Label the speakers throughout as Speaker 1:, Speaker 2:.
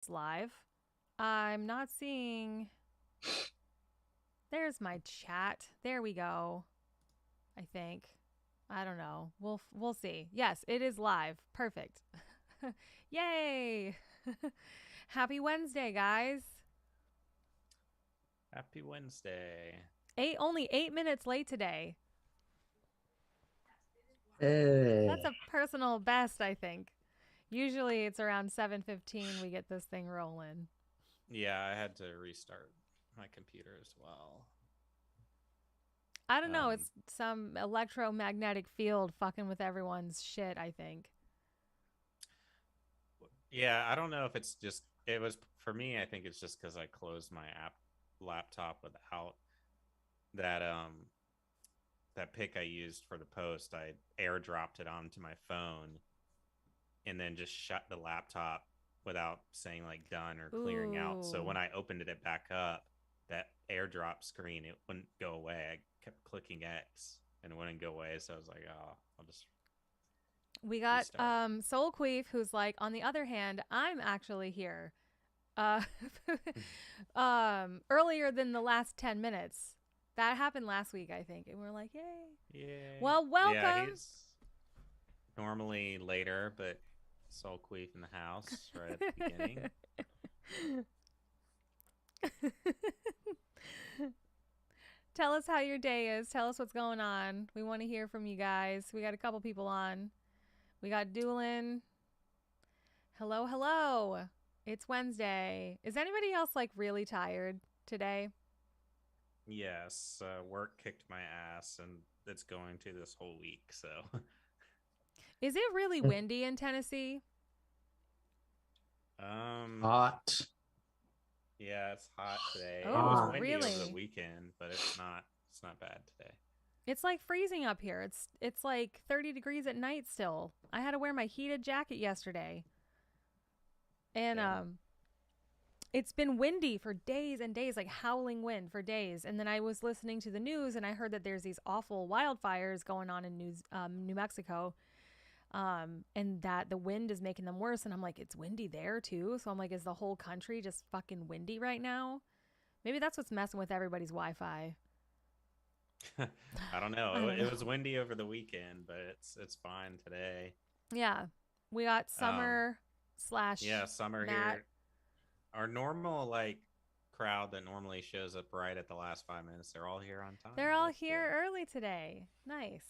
Speaker 1: It's live. I'm not seeing. There's my chat. There we go. I think. I don't know. We'll see. Yes, it is live. Perfect. Yay! Happy Wednesday, guys.
Speaker 2: Happy Wednesday.
Speaker 1: Only 8 minutes late today. That's
Speaker 3: Hey.
Speaker 1: a personal best, I think. Usually it's around 7:15 we get this thing rolling.
Speaker 2: Yeah, I had to restart my computer as well.
Speaker 1: I don't know,
Speaker 2: Um,
Speaker 1: it's some electromagnetic field fucking with everyone's shit, I think.
Speaker 2: yeah, I don't know if it's just it was for me. I think it's just because I closed my app laptop without that that pic I used for the post. I airdropped it onto my phone and then just shut the laptop without saying like done or clearing out. So
Speaker 1: Ooh.
Speaker 2: when I opened it back up, that airdrop screen it wouldn't go away. I kept clicking X and it wouldn't go away. So I was like, oh, I'll just
Speaker 1: We got
Speaker 2: restart.
Speaker 1: Soul Queef, who's like, on the other hand, I'm actually here. Uh, earlier than the last 10 minutes. That happened last week, I think. And we're like, yay.
Speaker 2: Yay.
Speaker 1: Well,
Speaker 2: Yeah,
Speaker 1: welcome.
Speaker 2: he's normally later, but Soul Queef in the house right at the beginning.
Speaker 1: Tell us how your day is. Tell us what's going on. We want to hear from you guys. We got a couple people on. We got Doolin. Hello, hello. It's Wednesday. Is anybody else like really tired today?
Speaker 2: Yes, work kicked my ass, and it's going to this whole week. So,
Speaker 1: Is it really windy in Tennessee?
Speaker 2: um,
Speaker 3: Hot.
Speaker 2: yeah, it's hot today. It was
Speaker 1: Oh,
Speaker 3: Hot.
Speaker 2: windy over the
Speaker 1: really?
Speaker 2: weekend, but it's not. It's not bad today.
Speaker 1: It's like freezing up here. It's like 30 degrees at night still. I had to wear my heated jacket yesterday. And
Speaker 2: Damn.
Speaker 1: it's been windy for days and days, like howling wind for days. And then I was listening to the news and I heard that there's these awful wildfires going on in New Mexico. And that the wind is making them worse. And I'm like, it's windy there too. So I'm like, is the whole country just fucking windy right now? Maybe that's what's messing with everybody's Wi-Fi.
Speaker 2: I don't
Speaker 1: I
Speaker 2: know.
Speaker 1: don't
Speaker 2: It
Speaker 1: know.
Speaker 2: was windy over the weekend, but it's fine today.
Speaker 1: Yeah, we got
Speaker 2: Um,
Speaker 1: Summer slash
Speaker 2: yeah, summer
Speaker 1: Matt.
Speaker 2: here. Our normal like crowd that normally shows up right at the last 5 minutes, they're all here on time.
Speaker 1: They're all
Speaker 2: That's good.
Speaker 1: here early today. Nice.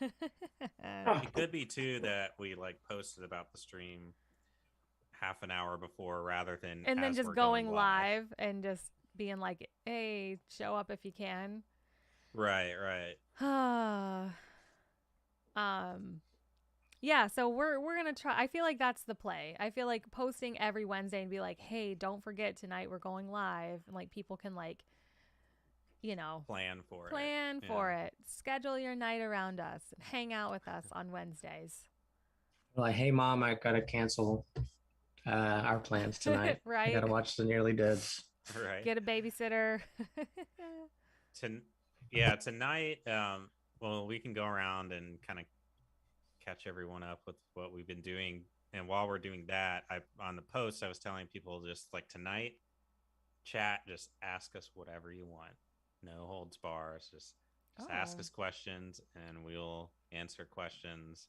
Speaker 2: It could be too that we like posted about the stream half an hour before rather than
Speaker 1: And then
Speaker 2: as
Speaker 1: just
Speaker 2: we're going
Speaker 1: going
Speaker 2: live.
Speaker 1: live and just being like, hey, show up if you can.
Speaker 2: Right, right.
Speaker 1: um yeah, so we're gonna try. I feel like that's the play. I feel like posting every Wednesday and be like, hey, don't forget tonight we're going live, and like people can like, you know,
Speaker 2: Plan for it.
Speaker 1: plan
Speaker 2: Yeah.
Speaker 1: for it, schedule your night around us, and hang out with us on Wednesdays.
Speaker 3: Like, hey mom, I gotta cancel our plans tonight. I
Speaker 1: Right?
Speaker 3: gotta watch The Nearly Deads.
Speaker 2: Right.
Speaker 1: Get a babysitter.
Speaker 2: To yeah, tonight well we can go around and kind of catch everyone up with what we've been doing. And while we're doing that, I on the post I was telling people just like tonight chat just ask us whatever you want. No holds bars. Just ask
Speaker 1: Oh,
Speaker 2: us questions and we'll answer questions.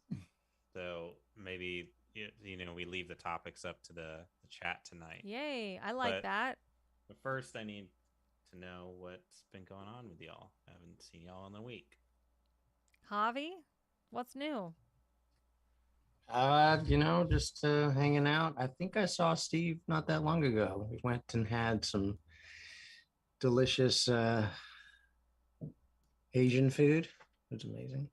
Speaker 2: So maybe we leave the topics up to the chat tonight.
Speaker 1: yay. I like
Speaker 2: But
Speaker 1: that.
Speaker 2: but first, I need to know what's been going on with y'all. I haven't seen y'all in a week.
Speaker 1: Javi, what's new?
Speaker 3: Just hanging out. I think I saw Steve not that long ago. We went and had some delicious Asian food. It was amazing.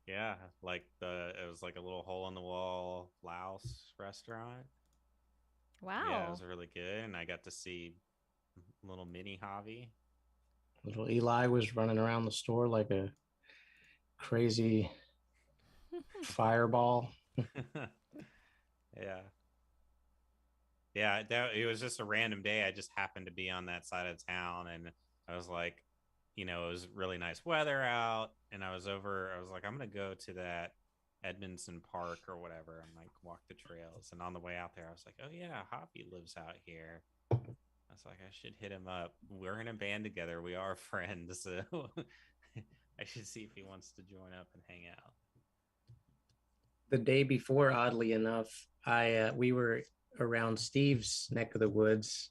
Speaker 2: Yeah, like it was like a little hole in the wall Laos restaurant. Yeah, it
Speaker 1: Wow.
Speaker 2: was really good, and I got to see little mini Javi.
Speaker 3: Little Eli was running around the store like a crazy fireball.
Speaker 2: Yeah, yeah. It was just a random day. I just happened to be on that side of town, and I was like, it was really nice weather out, and I was over. I was like, I'm gonna go to that. Edmondson Park or whatever and like walk the trails. And on the way out there, I was like, oh yeah, Hoppy lives out here. I was like, I should hit him up. We're in a band together. We are friends. So I should see if he wants to join up and hang out.
Speaker 3: The day before, oddly enough, we were around Steve's neck of the woods,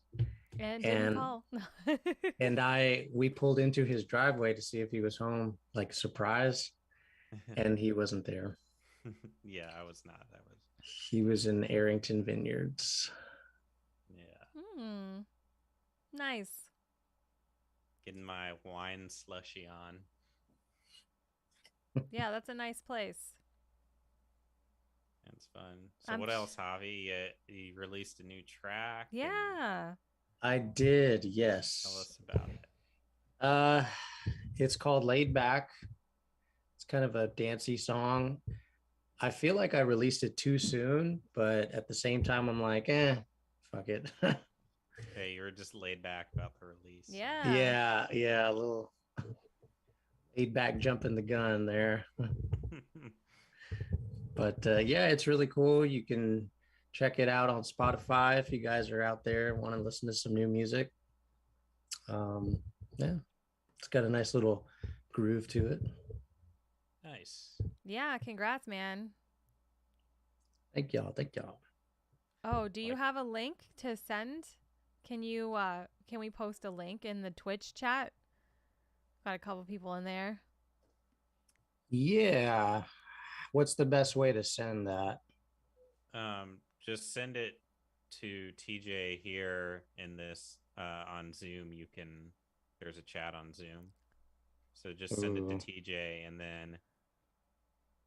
Speaker 1: And didn't
Speaker 3: and
Speaker 1: call.
Speaker 3: we pulled into his driveway to see if he was home, like surprise, and he wasn't there.
Speaker 2: Yeah, I was not. That was
Speaker 3: He was in Arrington Vineyards.
Speaker 2: yeah.
Speaker 1: Nice.
Speaker 2: Getting my wine slushy on.
Speaker 1: Yeah, that's a nice place.
Speaker 2: It's fun. So what else, Javi? You released a new track.
Speaker 1: Yeah.
Speaker 3: I did, yes.
Speaker 2: Tell us about it.
Speaker 3: It's called Laid Back. It's kind of a dancey song. I feel like I released it too soon, but at the same time, I'm like, fuck it.
Speaker 2: Hey, you were just laid back about the release.
Speaker 1: Yeah.
Speaker 3: Yeah, a little laid back jumping the gun there. But yeah, it's really cool. You can check it out on Spotify if you guys are out there and want to listen to some new music. Yeah, it's got a nice little groove to it.
Speaker 2: Nice.
Speaker 1: Yeah, congrats, man.
Speaker 3: Thank y'all.
Speaker 1: Oh, do you have a link to send? Can we post a link in the Twitch chat? Got a couple people in there.
Speaker 3: Yeah. What's the best way to send that?
Speaker 2: Just send it to TJ here in this on Zoom. There's a chat on Zoom. So just send it to TJ and then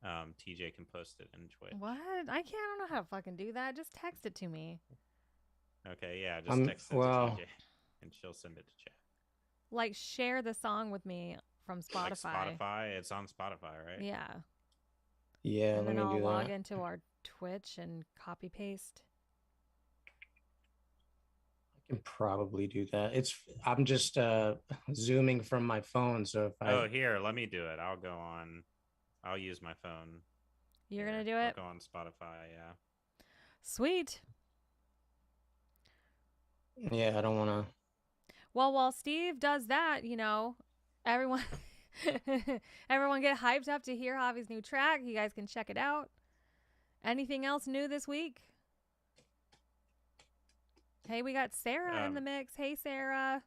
Speaker 2: TJ can post it in Twitch.
Speaker 1: What? I don't know how to fucking do that. Just text it to me.
Speaker 2: Okay, yeah, just text it to TJ and she'll send it to chat.
Speaker 1: Like share the song with me from Spotify.
Speaker 2: Like Spotify, it's on Spotify, right?
Speaker 1: Yeah.
Speaker 3: Yeah,
Speaker 1: and
Speaker 3: let
Speaker 1: then
Speaker 3: me
Speaker 1: I'll
Speaker 3: do
Speaker 1: log
Speaker 3: that.
Speaker 1: into our Twitch and copy paste.
Speaker 3: I can probably do that. I'm just zooming from my phone, so if I
Speaker 2: here, let me do it. I'll use my phone.
Speaker 1: You're gonna do it?
Speaker 2: I'll go on Spotify, yeah.
Speaker 1: Sweet.
Speaker 3: Yeah, I don't want to.
Speaker 1: Well, while Steve does that, everyone everyone get hyped up to hear Javi's new track. You guys can check it out. Anything else new this week? Hey, we got Sarah in the mix. Hey, Sarah.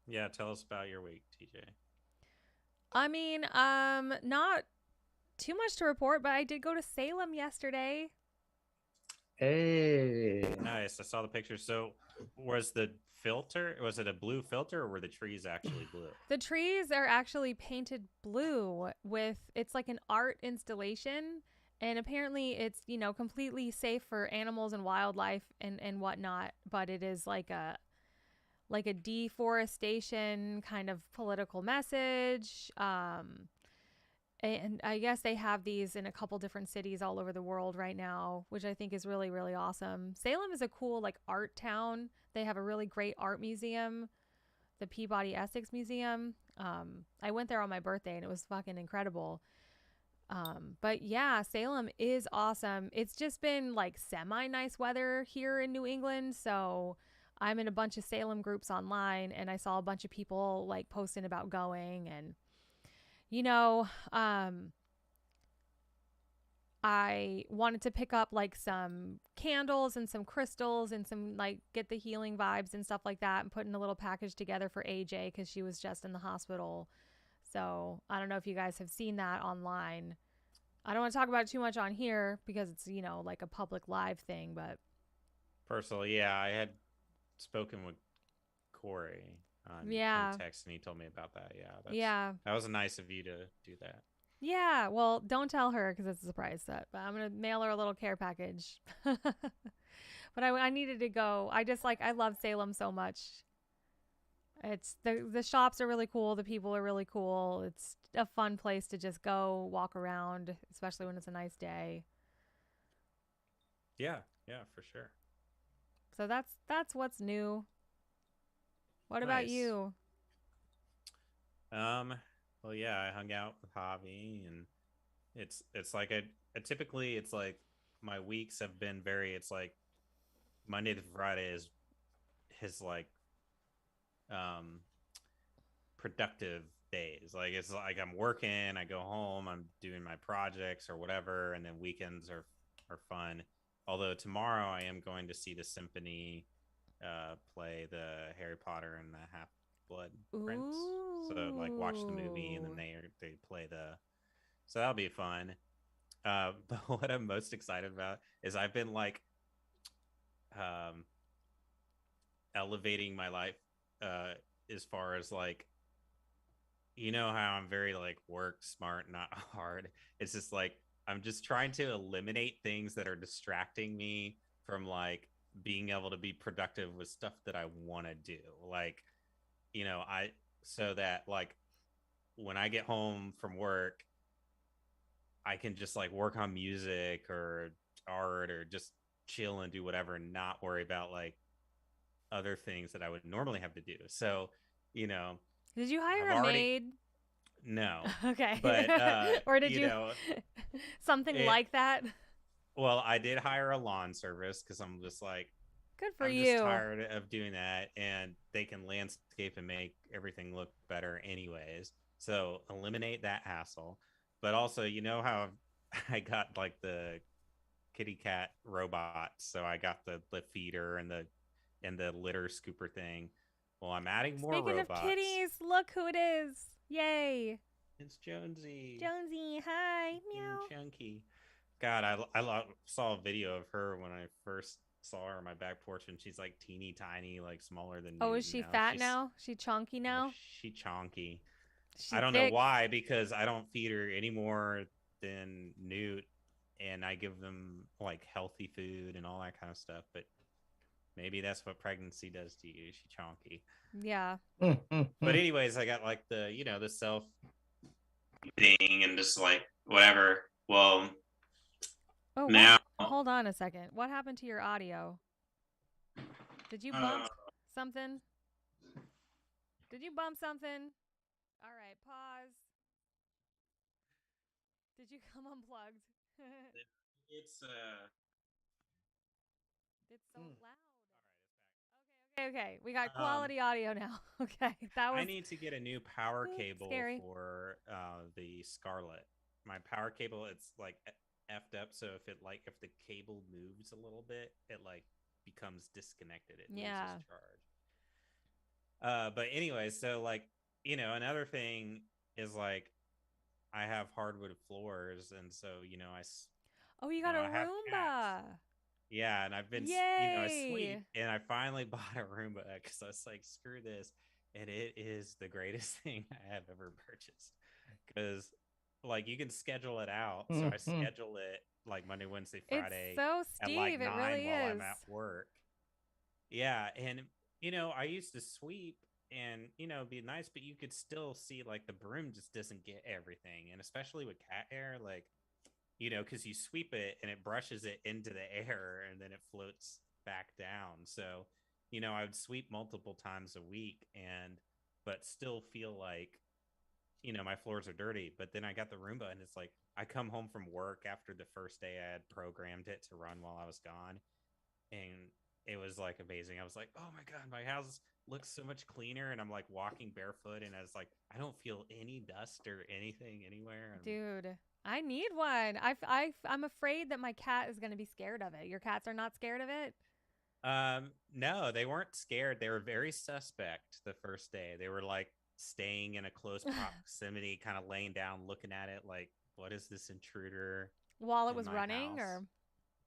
Speaker 2: Yeah, tell us about your week, TJ.
Speaker 1: I mean, not too much to report, but I did go to Salem yesterday.
Speaker 3: Hey.
Speaker 2: Nice. I saw the picture. So was it a blue filter or were the trees actually blue?
Speaker 1: The trees are actually painted blue it's like an art installation. And apparently it's, completely safe for animals and wildlife and whatnot. But it is like a deforestation kind of political message. And I guess they have these in a couple different cities all over the world right now, which I think is really, really awesome. Salem is a cool like art town. They have a really great art museum, the Peabody Essex Museum. I went there on my birthday and it was fucking incredible. But yeah, Salem is awesome. It's just been like semi-nice weather here in New England. So I'm in a bunch of Salem groups online and I saw a bunch of people like posting about going and I wanted to pick up like some candles and some crystals and some like get the healing vibes and stuff like that and put in a little package together for AJ because she was just in the hospital. So I don't know if you guys have seen that online. I don't want to talk about it too much on here because it's, like a public live thing, but.
Speaker 2: Personally, yeah, I had spoken with Corey on text and he told me about that. Yeah. That was nice of you to do that.
Speaker 1: Yeah. Well, don't tell her because it's a surprise set, but I'm going to mail her a little care package. But I needed to go. I love Salem so much. It's the shops are really cool. The people are really cool. It's a fun place to just go walk around, especially when it's a nice day.
Speaker 2: Yeah, for sure.
Speaker 1: So that's what's new. What about you?
Speaker 2: Well, yeah, I hung out with Javi and It's like a typically it's like my weeks have been very. It's like Monday to Friday is his like um productive days. Like it's like I'm working, I go home, I'm doing my projects or whatever, and then weekends are fun. Although tomorrow I am going to see the symphony play the Harry Potter and the Half Blood Prince. So like watch the movie and then
Speaker 1: Ooh.
Speaker 2: they play the so that'll be fun. But what I'm most excited about is I've been like um elevating my life uh as far as like you know how I'm very like work smart, not hard. It's just like I'm just trying to eliminate things that are distracting me from like being able to be productive with stuff that I want to do. Like, I so that like when I get home from work, I can just like work on music or art or just chill and do whatever and not worry about like other things that I would normally have to do. So, you know,
Speaker 1: Did you
Speaker 2: I've
Speaker 1: hire a
Speaker 2: already
Speaker 1: maid?
Speaker 2: no,
Speaker 1: Okay.
Speaker 2: but
Speaker 1: Or did you something
Speaker 2: it
Speaker 1: like that?
Speaker 2: well, I did hire a lawn service because I'm just like
Speaker 1: Good for
Speaker 2: I'm just
Speaker 1: you.
Speaker 2: tired of doing that, and they can landscape and make everything look better anyways. So eliminate that hassle. But also, you know how I got like the kitty cat robots, so I got the feeder and the litter scooper thing. Well, I'm adding more
Speaker 1: Speaking of
Speaker 2: robots.
Speaker 1: kitties, look who it is. Yay.
Speaker 2: It's Jonesy
Speaker 1: Jonesy, hi.
Speaker 2: and
Speaker 1: Meow.
Speaker 2: Chunky. God, I saw a video of her when I first saw her on my back porch, and she's like teeny tiny, like smaller than
Speaker 1: Oh,
Speaker 2: Newt.
Speaker 1: is
Speaker 2: And
Speaker 1: she
Speaker 2: now
Speaker 1: fat now? She chunky
Speaker 2: yeah,
Speaker 1: now?
Speaker 2: she chonky. I
Speaker 1: She
Speaker 2: don't know
Speaker 1: thick?
Speaker 2: why because I don't feed her any more than Newt, and I give them like healthy food and all that kind of stuff. But maybe that's what pregnancy does to you. She chonky.
Speaker 1: Yeah.
Speaker 2: But anyways, I got like the the self thing and just like whatever. Well,
Speaker 1: Oh, what?
Speaker 2: now
Speaker 1: Hold on a second. What happened to your audio? Did you bump something? Did you bump something? All right, pause. Did you come unplugged?
Speaker 2: it's
Speaker 1: It's so loud. Okay, okay. We got
Speaker 2: um
Speaker 1: quality audio now. Okay, that
Speaker 2: I
Speaker 1: was
Speaker 2: need to get a new power cable
Speaker 1: scary.
Speaker 2: for the Scarlet. My power cable, it's like effed up. So if the cable moves a little bit, it like becomes disconnected. It
Speaker 1: Yeah.
Speaker 2: loses charge. But anyway, so like another thing is like I have hardwood floors, and so
Speaker 1: Oh, you got a
Speaker 2: I have cats.
Speaker 1: Roomba.
Speaker 2: Yeah, and I've been, I sleep,
Speaker 1: Yay.
Speaker 2: and I finally bought a Roomba because I was like, screw this, and it is the greatest thing I have ever purchased. Because, like, you can schedule it out. So I schedule it like Monday, Wednesday,
Speaker 1: It's
Speaker 2: Friday
Speaker 1: so
Speaker 2: at like
Speaker 1: Steve. It
Speaker 2: 9
Speaker 1: really
Speaker 2: while I'm
Speaker 1: is.
Speaker 2: at work. Yeah, and I used to sweep and be nice, but you could still see like the broom just doesn't get everything, and especially with cat hair, like because you sweep it and it brushes it into the air and then it floats back down. So, I would sweep multiple times a week and, but still feel like, my floors are dirty. But then I got the Roomba and it's like, I come home from work after the first day I had programmed it to run while I was gone. And it was like amazing. I was like, oh my God, my house looks so much cleaner. And I'm like walking barefoot and I was like, I don't feel any dust or anything anywhere.
Speaker 1: Dude, I need one. I'm afraid that my cat is going to be scared of it. Your cats are not scared of it?
Speaker 2: No, they weren't scared. They were very suspect the first day. They were like staying in a close proximity, kind of laying down, looking at it like, what is this intruder
Speaker 1: While it
Speaker 2: in
Speaker 1: was
Speaker 2: my
Speaker 1: running
Speaker 2: house?
Speaker 1: or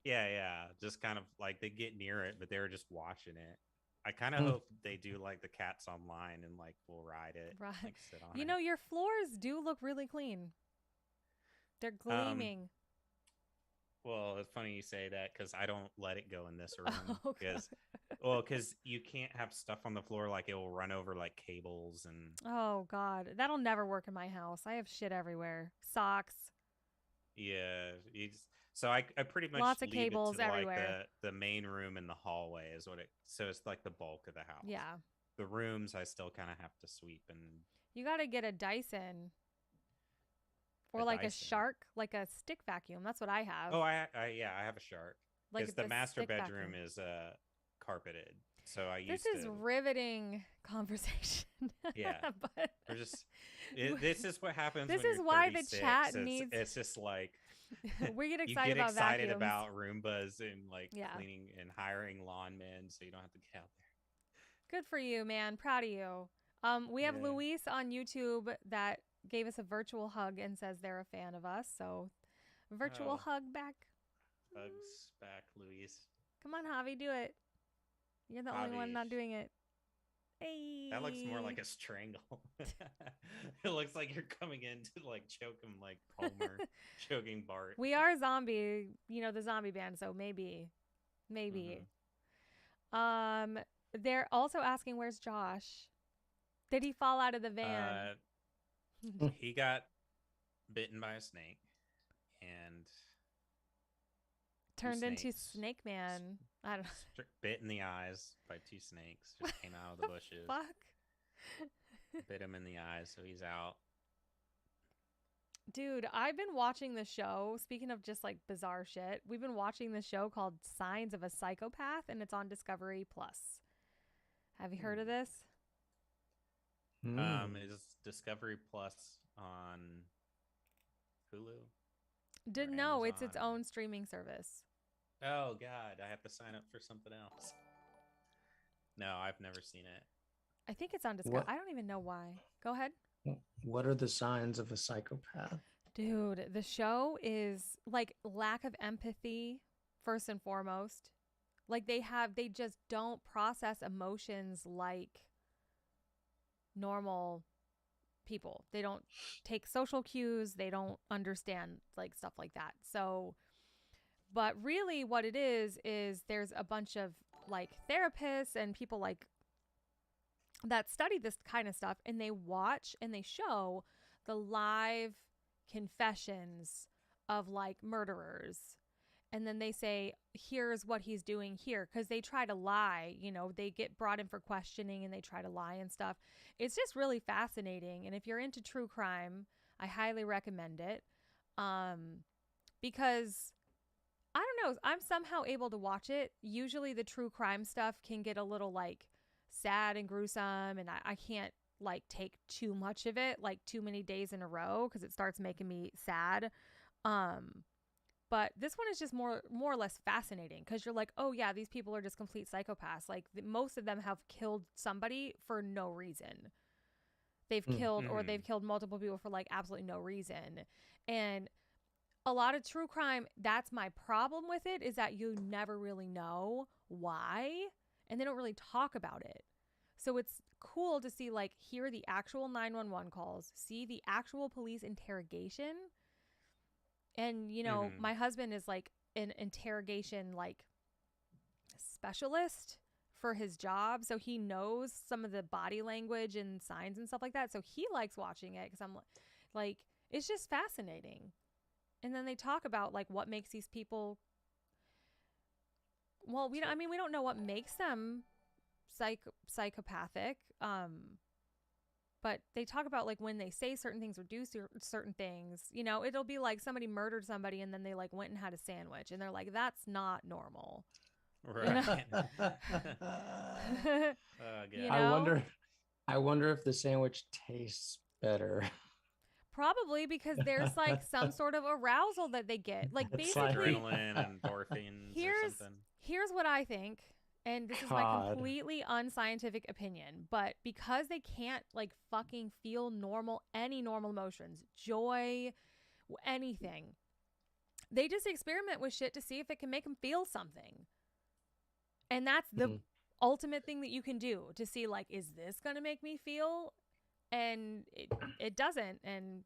Speaker 2: Yeah, yeah. Just kind of like they get near it, but they were just watching it. I kind of hope they do like the cats online and like will ride it,
Speaker 1: right.
Speaker 2: like sit on it.
Speaker 1: Your floors do look really clean. They're
Speaker 2: Um,
Speaker 1: gleaming.
Speaker 2: well, it's funny you say that because I don't let it go in this room
Speaker 1: Oh,
Speaker 2: because you can't have stuff on the floor like it will run over like cables and
Speaker 1: oh God. That'll never work in my house. I have shit everywhere. Socks.
Speaker 2: yeah. So I pretty much
Speaker 1: Lots of
Speaker 2: leave it
Speaker 1: cables
Speaker 2: to like
Speaker 1: everywhere.
Speaker 2: the main room and the hallway is what it. So it's like the bulk of the house.
Speaker 1: Yeah.
Speaker 2: The rooms I still kind of have to sweep and
Speaker 1: You got to get a Dyson Or like a
Speaker 2: Dyson.
Speaker 1: shark, like a stick vacuum. That's what I have.
Speaker 2: Oh, yeah, I have a shark.
Speaker 1: Like
Speaker 2: Because the master
Speaker 1: stick
Speaker 2: bedroom
Speaker 1: vacuum.
Speaker 2: is carpeted, so I
Speaker 1: This
Speaker 2: used
Speaker 1: is
Speaker 2: to.
Speaker 1: riveting conversation.
Speaker 2: Yeah,
Speaker 1: But
Speaker 2: we're just. This is what happens.
Speaker 1: this
Speaker 2: when
Speaker 1: is
Speaker 2: you're
Speaker 1: why the
Speaker 2: 36.
Speaker 1: chat needs.
Speaker 2: It's just like
Speaker 1: We get
Speaker 2: you
Speaker 1: excited
Speaker 2: get
Speaker 1: about
Speaker 2: excited
Speaker 1: vacuums.
Speaker 2: about Roombas and like
Speaker 1: Yeah.
Speaker 2: cleaning and hiring lawn men, so you don't have to get out
Speaker 1: Good for you, man. Proud of you. We have
Speaker 2: Yeah.
Speaker 1: Luis on YouTube that gave us a virtual hug and says they're a fan of us. So, virtual
Speaker 2: Oh.
Speaker 1: hug back.
Speaker 2: Hugs back, Louise.
Speaker 1: Come on, Javi, do it. You're the only one
Speaker 2: Javi.
Speaker 1: not doing it. Hey.
Speaker 2: That looks more like a strangle. It looks like you're coming in to like choke him like Homer choking Bart.
Speaker 1: We are zombie, the zombie band, so maybe.
Speaker 2: Mhm.
Speaker 1: They're also asking where's Josh? Did he fall out of the van?
Speaker 2: He got bitten by a snake and
Speaker 1: Turned into
Speaker 2: snakes.
Speaker 1: Snake Man. I don't know.
Speaker 2: Bit in the eyes by two snakes. Just came out of the bushes.
Speaker 1: Fuck.
Speaker 2: Bit him in the eyes, so he's out.
Speaker 1: Dude, I've been watching the show. Speaking of just like bizarre shit, we've been watching this show called Signs of a Psychopath, and it's on Discovery Plus. Have you heard of this?
Speaker 2: Is Discovery Plus on Hulu?
Speaker 1: No, it's
Speaker 2: Amazon
Speaker 1: its
Speaker 2: or-
Speaker 1: own streaming service.
Speaker 2: Oh God, I have to sign up for something else. No, I've never seen it.
Speaker 1: I think it's on Discovery.
Speaker 3: What?
Speaker 1: I don't even know why. Go ahead.
Speaker 3: What are the signs of a psychopath?
Speaker 1: Dude, the show is like lack of empathy, first and foremost. Like they just don't process emotions like normal people. They don't take social cues. They don't understand like stuff like that. So, but really what it is there's a bunch of like therapists and people like that study this kind of stuff, and they watch and they show the live confessions of like murderers, and then they say here's what he's doing here, because they try to lie, they get brought in for questioning and they try to lie and stuff. It's just really fascinating, and if you're into true crime, I highly recommend it, because I don't know, I'm somehow able to watch it. Usually the true crime stuff can get a little like sad and gruesome, and I can't like take too much of it, like too many days in a row, because it starts making me sad. But this one is just more or less fascinating, because you're like, oh yeah, these people are just complete psychopaths. Like most of them have killed somebody for no reason. They've killed or they've killed multiple people for like absolutely no reason. And a lot of true crime, that's my problem with it, is that you never really know why, and they don't really talk about it. So it's cool to see, like, hear the actual 911 calls, see the actual police interrogation. And, my husband is like an interrogation, like, specialist for his job. So he knows some of the body language and signs and stuff like that. So he likes watching it, because I'm like, it's just fascinating. And then they talk about like what makes these people. Well, we don't know what makes them psychopathic. But they talk about like when they say certain things or do certain things, it'll be like somebody murdered somebody and then they like went and had a sandwich, and they're like, that's not normal.
Speaker 2: Right.
Speaker 3: I wonder if the sandwich tastes better.
Speaker 1: Probably because there's like some sort of arousal that they get. Like
Speaker 3: It's
Speaker 1: basically
Speaker 2: adrenaline and endorphins or something.
Speaker 1: Here's what I think, and this is my completely unscientific opinion, but because they can't like fucking feel any normal emotions, joy, anything, they just experiment with shit to see if it can make them feel something. And that's the ultimate thing that you can do, to see like, is this going to make me feel? And it doesn't. And,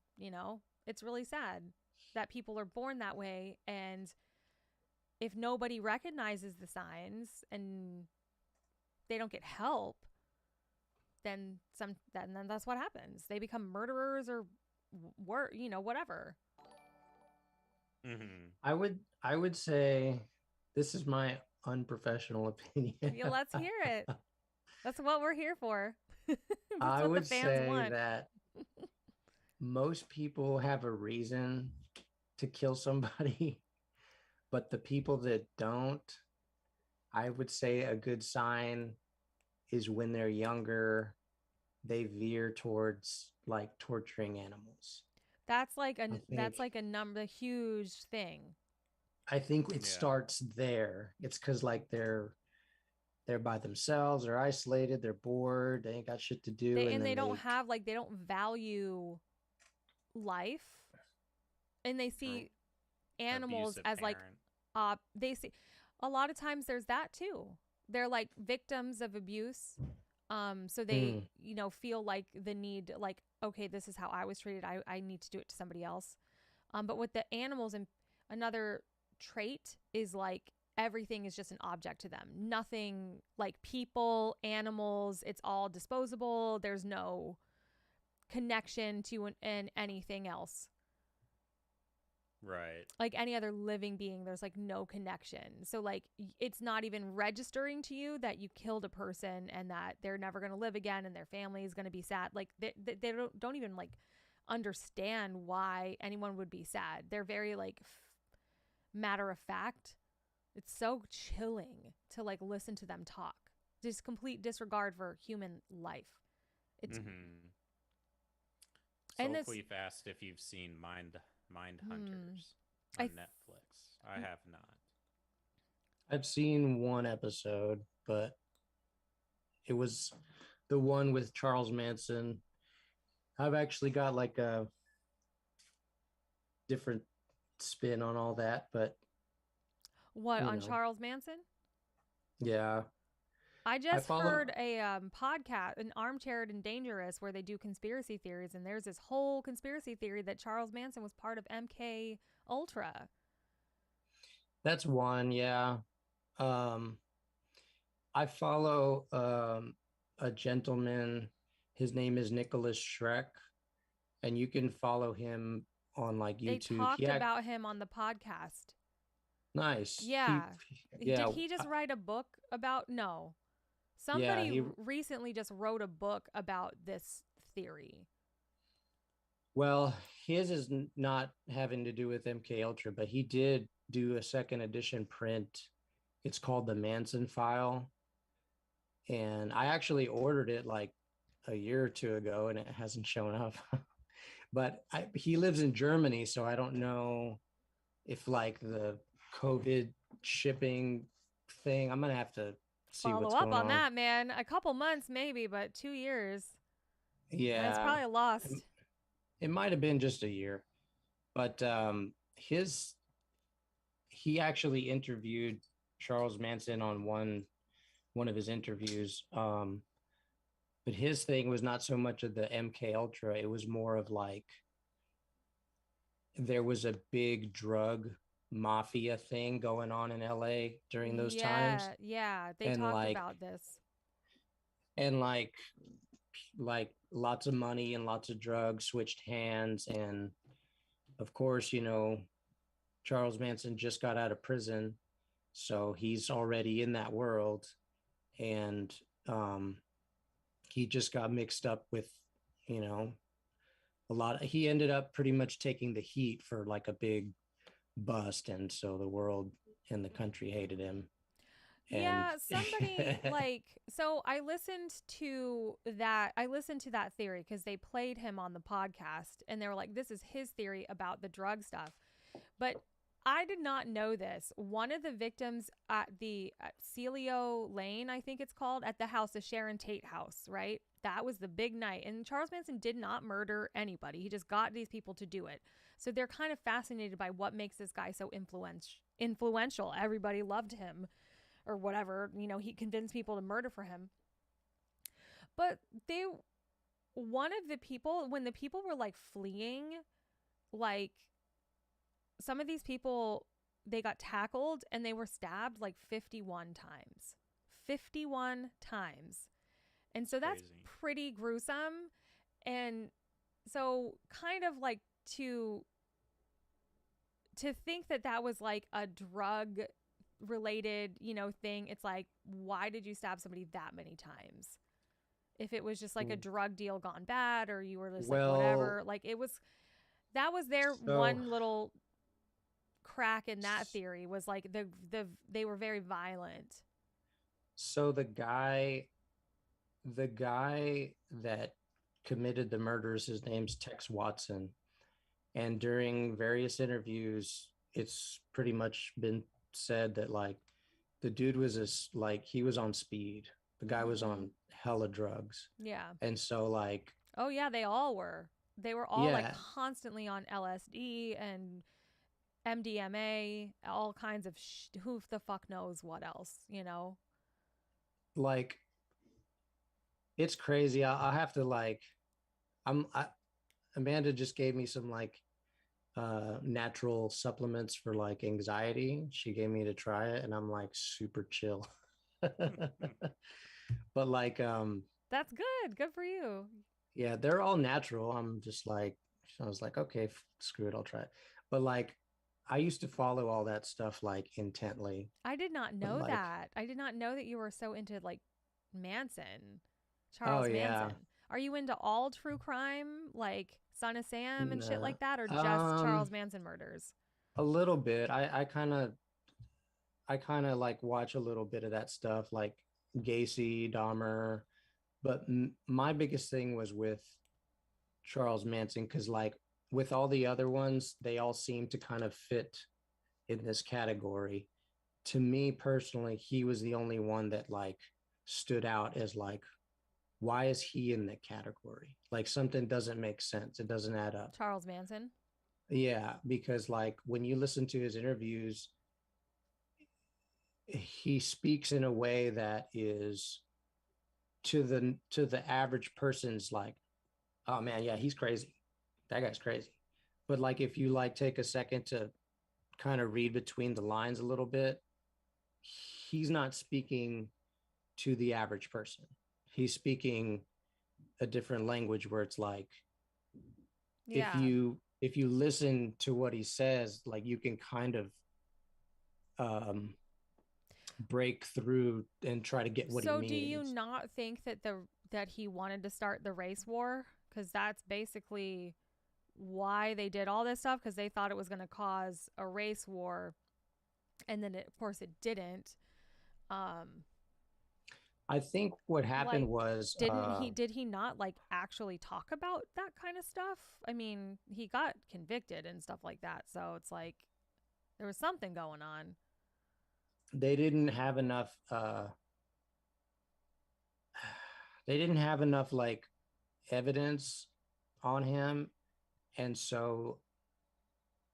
Speaker 1: it's really sad that people are born that way. And if nobody recognizes the signs and they don't get help, then that's what happens. They become murderers or whatever.
Speaker 2: Mm-hmm.
Speaker 3: I would say, this is my unprofessional opinion.
Speaker 1: Yeah, let's hear it. That's what we're here for.
Speaker 3: I would say that most people have a reason to kill somebody, but the people that don't, I would say a good sign is when they're younger, they veer towards like torturing animals.
Speaker 1: That's like
Speaker 3: I
Speaker 1: that's
Speaker 3: think
Speaker 1: like a huge thing.
Speaker 3: I think it
Speaker 2: Yeah.
Speaker 3: starts there. It's because like they're by themselves, they're isolated, they're bored, they ain't got shit to do, and
Speaker 1: They
Speaker 3: then
Speaker 1: don't
Speaker 3: they
Speaker 1: have like they don't value life, and they
Speaker 2: Or
Speaker 1: see animals
Speaker 2: abusive
Speaker 1: as like
Speaker 2: parent.
Speaker 1: they see a lot of times there's that too. They're like victims of abuse. So they,
Speaker 3: mm,
Speaker 1: feel like the need, like, okay, this is how I was treated. I need to do it to somebody else. But with the animals, and another trait is like everything is just an object to them. Nothing like people, animals, it's all disposable. There's no connection to anything else.
Speaker 2: Right.
Speaker 1: Like any other living being, there's like no connection. So like it's not even registering to you that you killed a person and that they're never going to live again and their family is going to be sad. Like they don't even like understand why anyone would be sad. They're very like matter of fact. It's so chilling to like listen to them talk. Just complete disregard for human life. It's
Speaker 2: So
Speaker 1: and this
Speaker 2: hopefully you've asked if you've seen Mind Hunters
Speaker 1: I
Speaker 2: on
Speaker 1: th-
Speaker 2: Netflix. I have not.
Speaker 3: I've seen one episode, but it was the one with Charles Manson. I've actually got like a different spin on all that, but
Speaker 1: what
Speaker 3: you
Speaker 1: on
Speaker 3: know,
Speaker 1: Charles Manson?
Speaker 3: yeah,
Speaker 1: I
Speaker 3: I
Speaker 1: just
Speaker 3: follow.
Speaker 1: heard a podcast, an Armchair and Dangerous, where they do conspiracy theories, and there's this whole conspiracy theory that Charles Manson was part of MK Ultra.
Speaker 3: That's one, yeah. Um, I follow a gentleman. His name is Nicholas Schreck, and you can follow him on like
Speaker 1: They
Speaker 3: YouTube.
Speaker 1: talked about him on the podcast.
Speaker 3: Nice.
Speaker 1: Yeah. Did
Speaker 3: Yeah,
Speaker 1: he just write a book about? No.
Speaker 3: yeah.
Speaker 1: Somebody recently just wrote a book about this theory.
Speaker 3: Well, his is not having to do with MK Ultra, but he did do a second edition print. It's called the Manson File, and I actually ordered it like a year or two ago, and it hasn't shown up. But he lives in Germany, so I don't know if like the COVID shipping thing. I'm gonna have to see
Speaker 1: Follow
Speaker 3: what's
Speaker 1: up
Speaker 3: going
Speaker 1: on
Speaker 3: on.
Speaker 1: that, man. A couple months maybe, but 2 years. That's
Speaker 3: Yeah,
Speaker 1: probably lost.
Speaker 3: it might have been just a year, but his he actually interviewed Charles Manson on one of his interviews. But his thing was not so much of the MK Ultra. It was more of like there was a big drug mafia thing going on in LA during those times,
Speaker 1: Yeah. They
Speaker 3: and
Speaker 1: talked
Speaker 3: like
Speaker 1: about this.
Speaker 3: and like lots of money and lots of drugs switched hands, and of course, Charles Manson just got out of prison, so he's already in that world, and he just got mixed up with, you know, he ended up pretty much taking the heat for like a big bust, and so the world and the country hated him. And
Speaker 1: Yeah, somebody like so I listened to that theory because they played him on the podcast and they were like, this is his theory about the drug stuff. But I did not know this. One of the victims at the Celio Lane, I think it's called, at the house, the Sharon Tate house, right? That was the big night. And Charles Manson did not murder anybody. He just got these people to do it. So they're kind of fascinated by what makes this guy so influential. Everybody loved him or whatever. He convinced people to murder for him. But one of the people, when the people were like fleeing, like some of these people, they got tackled and they were stabbed like 51 times. 51 times. And so that's
Speaker 2: Crazy.
Speaker 1: pretty gruesome. And so kind of like to think that was like a drug related, thing. It's like, why did you stab somebody that many times? if it was just like a drug deal gone bad, or you were just like
Speaker 3: Well,
Speaker 1: whatever. Like that was their
Speaker 3: so
Speaker 1: one little crack in that theory, was like they were very violent.
Speaker 3: so the guy that committed the murders, his name's Tex Watson. And during various interviews, it's pretty much been said that like the dude was like he was on speed. The guy was
Speaker 1: Mm-hmm.
Speaker 3: on hella drugs.
Speaker 1: Yeah.
Speaker 3: And so like
Speaker 1: Oh yeah, they all were. They were all like
Speaker 3: yeah,
Speaker 1: constantly on LSD and MDMA, all kinds of who the fuck knows what else, you know?
Speaker 3: like it's crazy. I'll have to like I Amanda just gave me some like natural supplements for like anxiety. She gave me to try it and I'm like super chill. But like
Speaker 1: That's good. Good for you.
Speaker 3: yeah, they're all natural. I'm just like I was like, okay, screw it, I'll try it. But like I used to follow all that stuff like intently.
Speaker 1: I did not
Speaker 3: But
Speaker 1: know
Speaker 3: like
Speaker 1: that. I did not know that you were so into like Manson,
Speaker 3: oh
Speaker 1: Charles
Speaker 3: yeah.
Speaker 1: Manson. Are you into all true crime, like Son of Sam and shit
Speaker 3: No.
Speaker 1: like that, or just Charles Manson murders?
Speaker 3: A little bit. I kind of like watch a little bit of that stuff like Gacy, Dahmer, but my biggest thing was with Charles Manson because like with all the other ones, they all seem to kind of fit in this category. To me personally, he was the only one that like stood out as like, why is he in the category? Like something doesn't make sense. It doesn't add up.
Speaker 1: Charles Manson?
Speaker 3: Yeah, because like when you listen to his interviews, he speaks in a way that is to the average person's like, oh man, yeah, he's crazy. That guy's crazy. But like if you like take a second to kind of read between the lines a little bit, he's not speaking to the average person. He's speaking a different language where it's like if
Speaker 1: Yeah.
Speaker 3: you listen to what he says, like you can kind of um break through and try to get what he
Speaker 1: So do you
Speaker 3: means.
Speaker 1: not think that that he wanted to start the race war? Because that's basically why they did all this stuff, because they thought it was going to cause a race war, and then of course it didn't. Um,
Speaker 3: I think what happened
Speaker 1: like,
Speaker 3: was
Speaker 1: did he not like actually talk about that kind of stuff? I mean, he got convicted and stuff like that, so it's like there was something going on.
Speaker 3: they didn't have enough they didn't have enough like evidence on him, and so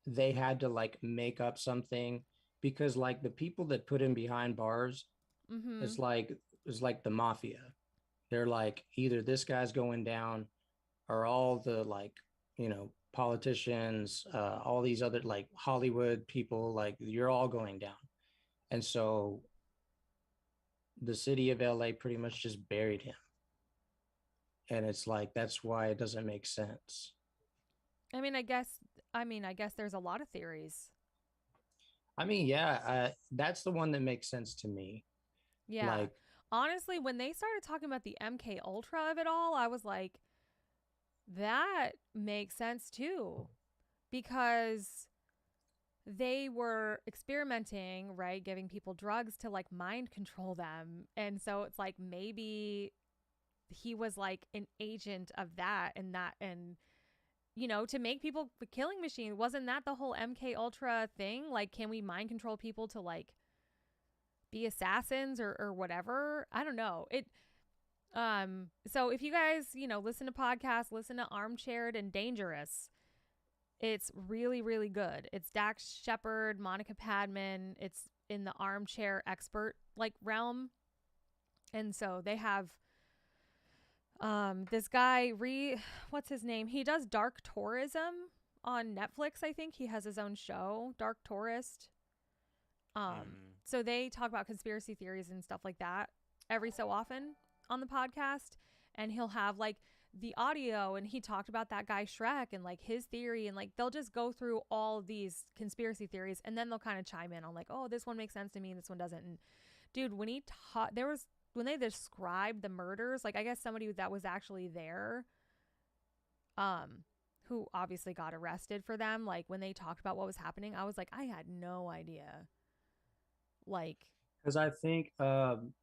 Speaker 3: they had to like make up something because like the people that put him behind bars,
Speaker 1: Mm-hmm.
Speaker 3: it's like the mafia. They're like either this guy's going down or all the like politicians, all these other like Hollywood people, like you're all going down. And so the city of LA pretty much just buried him, and it's like that's why it doesn't make sense.
Speaker 1: I guess there's a lot of theories.
Speaker 3: I mean, yeah, that's the one that makes sense to me.
Speaker 1: Yeah.
Speaker 3: Like,
Speaker 1: Honestly, when they started talking about the MK Ultra of it all, I was like, that makes sense too. Because they were experimenting, right? Giving people drugs to like mind control them. And so it's like maybe he was like an agent of that, and to make people the killing machine. Wasn't that the whole MK Ultra thing? Like, can we mind control people to like be assassins or whatever? I don't know. So if you guys, listen to podcasts, listen to Armchaired and Dangerous, it's really, really good. It's Dax Shepard, Monica Padman. It's in the armchair expert like realm. And so they have this guy, what's his name? He does Dark Tourism on Netflix, I think. He has his own show, Dark Tourist. So they talk about conspiracy theories and stuff like that every so often on the podcast, and he'll have like the audio, and he talked about that guy Shrek and like his theory, and like they'll just go through all these conspiracy theories, and then they'll kind of chime in on like, oh, this one makes sense to me and this one doesn't. And dude, when he taught, there was described the murders, like I guess somebody that was actually there, who obviously got arrested for them, like when they talked about what was happening, I was like, I had no idea. Like,
Speaker 3: Because I think,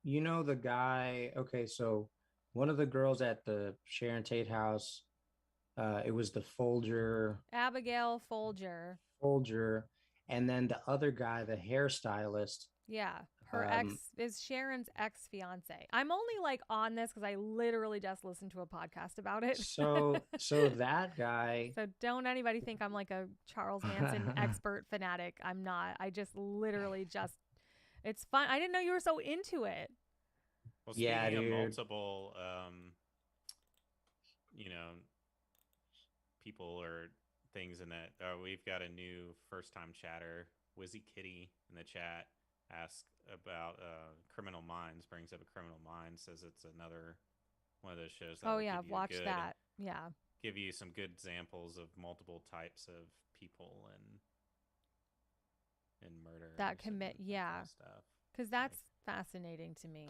Speaker 3: you know, the guy. Okay, so one of the girls at the Sharon Tate house, it was the
Speaker 1: Abigail Folger.
Speaker 3: Folger, and then the other guy, the hairstylist.
Speaker 1: Yeah. Her
Speaker 3: Um,
Speaker 1: ex is Sharon's ex fiance. I'm only like on this because I literally just listened to a podcast about it.
Speaker 3: so that guy.
Speaker 1: So don't anybody think I'm like a Charles Manson expert fanatic. I'm not. I just literally just, it's fun. I didn't know you were so into it.
Speaker 2: Well,
Speaker 3: Yeah,
Speaker 2: speaking of
Speaker 3: dude.
Speaker 2: multiple, you know, people or things in that, we've got a new first-time chatter. Wizzy Kitty in the chat asks about Criminal Minds, brings up a Criminal Minds, says it's another one of those shows that
Speaker 1: Oh
Speaker 2: will
Speaker 1: yeah,
Speaker 2: give
Speaker 1: I've
Speaker 2: you
Speaker 1: watched that. Yeah.
Speaker 2: give you some good examples of multiple types of people and murder
Speaker 1: That commit,
Speaker 2: and
Speaker 1: yeah.
Speaker 2: kind of stuff.
Speaker 1: Because that's fascinating to me.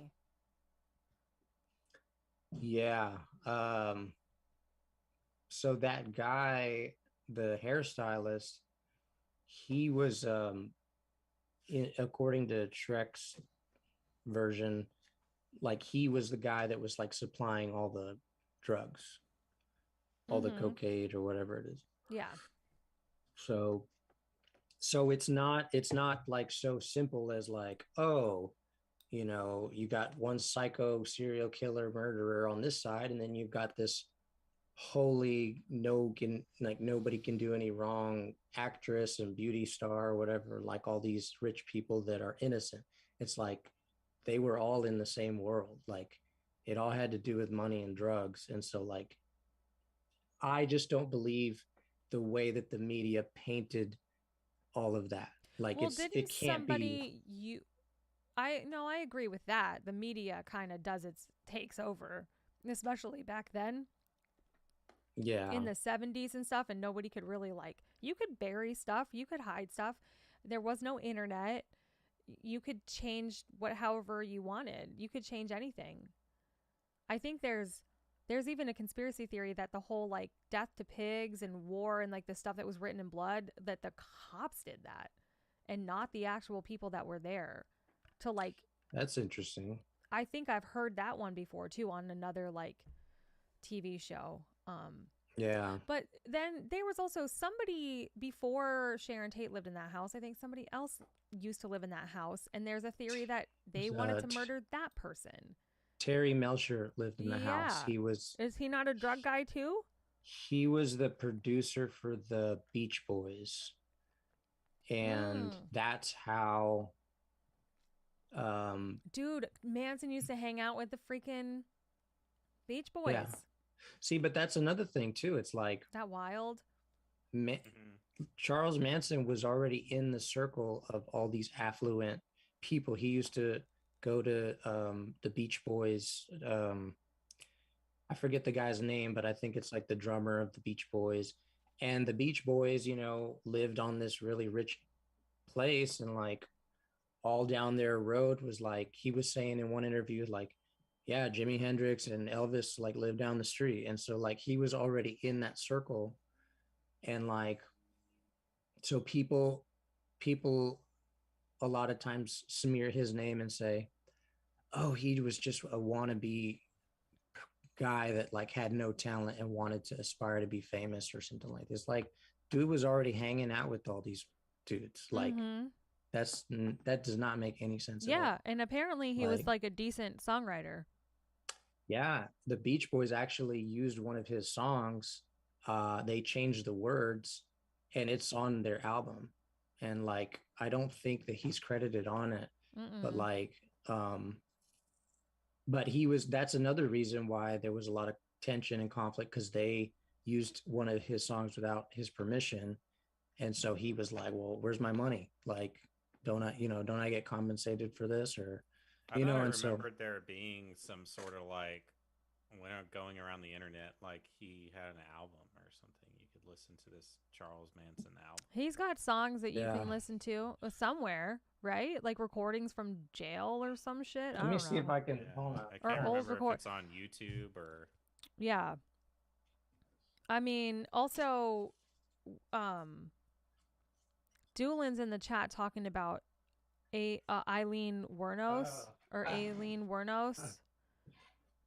Speaker 3: Yeah. So that guy, the hairstylist, he was, according to Shrek's version, like he was the guy that was like supplying all the drugs, all the cocaine or whatever it is.
Speaker 1: Yeah.
Speaker 3: So it's not like so simple as like, oh, you know, you got one psycho serial killer murderer on this side, and then you've got this nobody can do any wrong actress and beauty star or whatever, like all these rich people that are innocent. It's like they were all in the same world. Like it all had to do with money and drugs. And so like I just don't believe the way that the media painted all of that. Like
Speaker 1: Well,
Speaker 3: it
Speaker 1: didn't
Speaker 3: can't be.
Speaker 1: somebody you I agree with that. The media kind of takes over, especially back then
Speaker 3: Yeah,
Speaker 1: in the 70s and stuff, and nobody could really like, you could bury stuff, you could hide stuff. There was no internet. You could change however you wanted. You could change anything. I think there's even a conspiracy theory that the whole like death to pigs and war and like the stuff that was written in blood, that the cops did that and not the actual people that were there to like,
Speaker 3: that's interesting.
Speaker 1: I think I've heard that one before too on another like TV show.
Speaker 3: Yeah.
Speaker 1: But then there was also somebody before Sharon Tate lived in that house. I think somebody else used to live in that house, and there's a theory that they wanted to murder that person.
Speaker 3: Terry Melcher lived in the house.
Speaker 1: Is he not a drug guy too?
Speaker 3: He was the producer for the Beach Boys. And that's how
Speaker 1: dude, Manson used to hang out with the freaking Beach Boys.
Speaker 3: Yeah. See, but that's another thing too. It's like
Speaker 1: that wild.
Speaker 3: Charles Manson was already in the circle of all these affluent people. He used to go to the Beach Boys. I forget the guy's name, but I think it's like the drummer of the Beach Boys. And the Beach Boys, you know, lived on this really rich place, and like all down their road was like, he was saying in one interview, like, yeah, Jimi Hendrix and Elvis like lived down the street. And so like he was already in that circle. And like, so people a lot of times smear his name and say, oh, he was just a wannabe guy that like had no talent and wanted to aspire to be famous or something like this. Like, dude was already hanging out with all these dudes. Like, that does not make any sense.
Speaker 1: Yeah, and apparently he was like a decent songwriter.
Speaker 3: Yeah, the Beach Boys actually used one of his songs. They changed the words, and it's on their album. And like, I don't think that he's credited on it, but like, but that's another reason why there was a lot of tension and conflict, because they used one of his songs without his permission. And so he was like, well, where's my money? Like, don't I get compensated for this? Or,
Speaker 2: I remembered there being some sort of like, when going around the internet, like he had an album or something you could listen to this Charles Manson album.
Speaker 1: He's got songs that you
Speaker 3: Yeah.
Speaker 1: can listen to somewhere, right? Like recordings from jail or some shit.
Speaker 3: Let me see if I can.
Speaker 2: Yeah,
Speaker 3: Hold on.
Speaker 2: I
Speaker 1: Or
Speaker 2: can't
Speaker 1: old
Speaker 2: remember
Speaker 1: record-
Speaker 2: if it's on YouTube or.
Speaker 1: Yeah. I mean, also, Doolin's in the chat talking about Eileen Wuornos or Aileen Wuornos.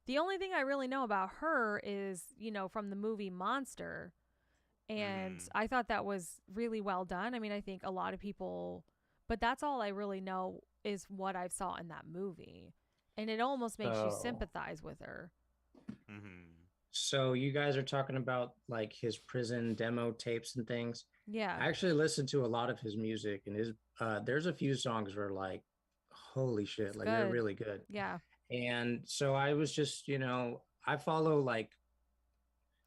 Speaker 1: The only thing I really know about her is, from the movie Monster. And I thought that was really well done. I mean, I think a lot of people, but that's all I really know is what I saw in that movie. And it almost makes you sympathize with her.
Speaker 2: Mm-hmm.
Speaker 3: So you guys are talking about like his prison demo tapes and things.
Speaker 1: Yeah.
Speaker 3: I actually listened to a lot of his music, and there's a few songs where like, holy shit,
Speaker 1: It's
Speaker 3: like they're
Speaker 1: good.
Speaker 3: really good.
Speaker 1: Yeah.
Speaker 3: And so I was just, I follow like.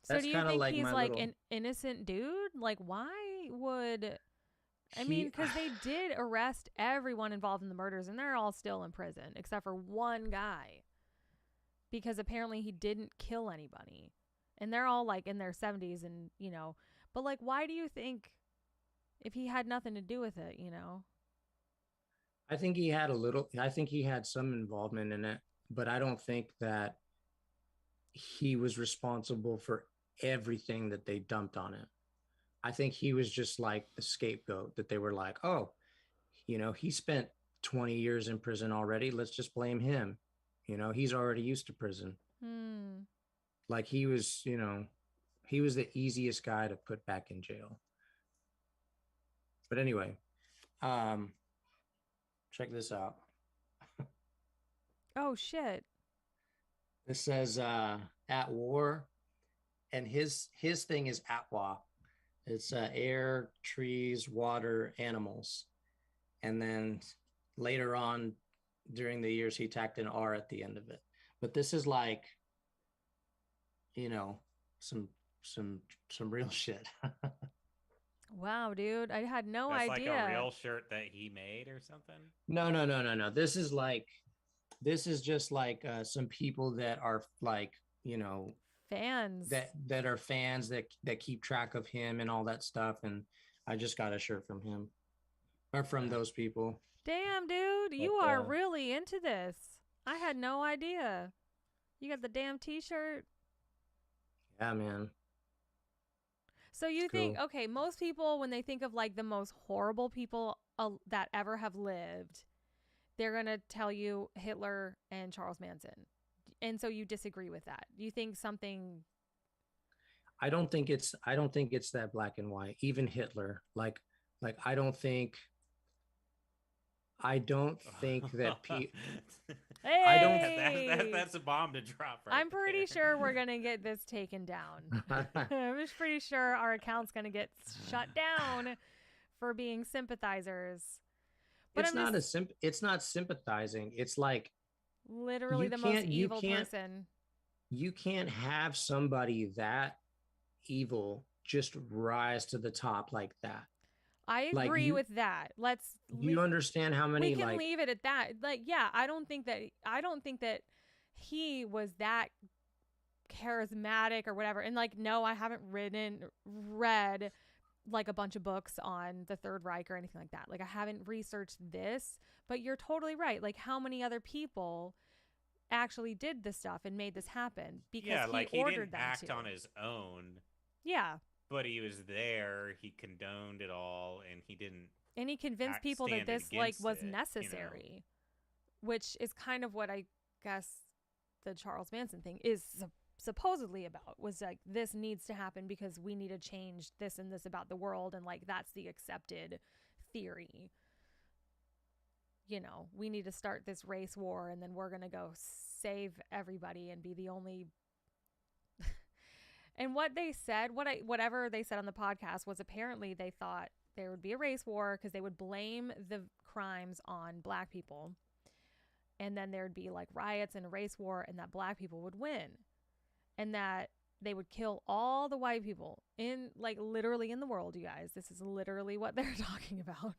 Speaker 1: So
Speaker 3: That's
Speaker 1: do you
Speaker 3: kind of
Speaker 1: think
Speaker 3: like
Speaker 1: he's
Speaker 3: my
Speaker 1: like
Speaker 3: little.
Speaker 1: an innocent dude? Like, why would... I mean, because they did arrest everyone involved in the murders, and they're all still in prison, except for one guy. Because apparently he didn't kill anybody. And they're all, like, in their 70s and, But, like, why do you think... If he had nothing to do with it,
Speaker 3: I think he had some involvement in it, but I don't think that he was responsible for everything that they dumped on him. I think he was just like the scapegoat that they were like, oh, he spent 20 years in prison already. Let's just blame him. He's already used to prison. Like he was the easiest guy to put back in jail. But anyway, check this out.
Speaker 1: Oh, shit.
Speaker 3: It says at war, and his thing is atwa. It's air, trees, water, animals. And then later on during the years, he tacked an R at the end of it. But this is like, some real shit.
Speaker 1: Wow, dude. I had no
Speaker 2: That's
Speaker 1: idea.
Speaker 2: like a real shirt that he made or something?
Speaker 3: No. This is just like some people that are like,
Speaker 1: fans
Speaker 3: that are fans that keep track of him and all that stuff. And I just got a shirt from him or from those people.
Speaker 1: Damn, dude, you are really into this. I had no idea. You got the damn t-shirt.
Speaker 3: Yeah, man.
Speaker 1: So you think, okay, most people, when they think of like the most horrible people that ever have lived, they're going to tell you Hitler and Charles Manson. And so you disagree with that. You think something...
Speaker 3: I don't think it's that black and white. Even Hitler, like I don't think that
Speaker 1: Hey!
Speaker 2: That's a bomb to drop right
Speaker 1: I'm pretty
Speaker 2: there.
Speaker 1: sure we're going to get this taken down. I'm just pretty sure our account's going to get shut down for being sympathizers. But
Speaker 3: it's not sympathizing. It's like
Speaker 1: literally the most evil person.
Speaker 3: You can't have somebody that evil just rise to the top like that.
Speaker 1: I agree with that.
Speaker 3: You understand how many
Speaker 1: we can leave it at that. Like, yeah, I don't think that he was that charismatic or whatever. And like, no, I haven't read like a bunch of books on the Third Reich or anything like that. Like, I haven't researched this, but you're totally right. Like, how many other people actually did this stuff and made this happen? Because he ordered
Speaker 2: didn't act
Speaker 1: to.
Speaker 2: on his own.
Speaker 1: Yeah.
Speaker 2: But he was there. He condoned it all, and he didn't.
Speaker 1: And he convinced people that this was necessary, which is kind of what I guess the Charles Manson thing is supposedly about, was like, this needs to happen because we need to change this and this about the world, and like that's the accepted theory. We need to start this race war, and then we're gonna go save everybody and be the only. And what they said, whatever they said on the podcast, was apparently they thought there would be a race war because they would blame the crimes on black people, and then there'd be like riots and a race war, and that black people would win. And that they would kill all the white people in, like, literally in the world, you guys. This is literally what they're talking about.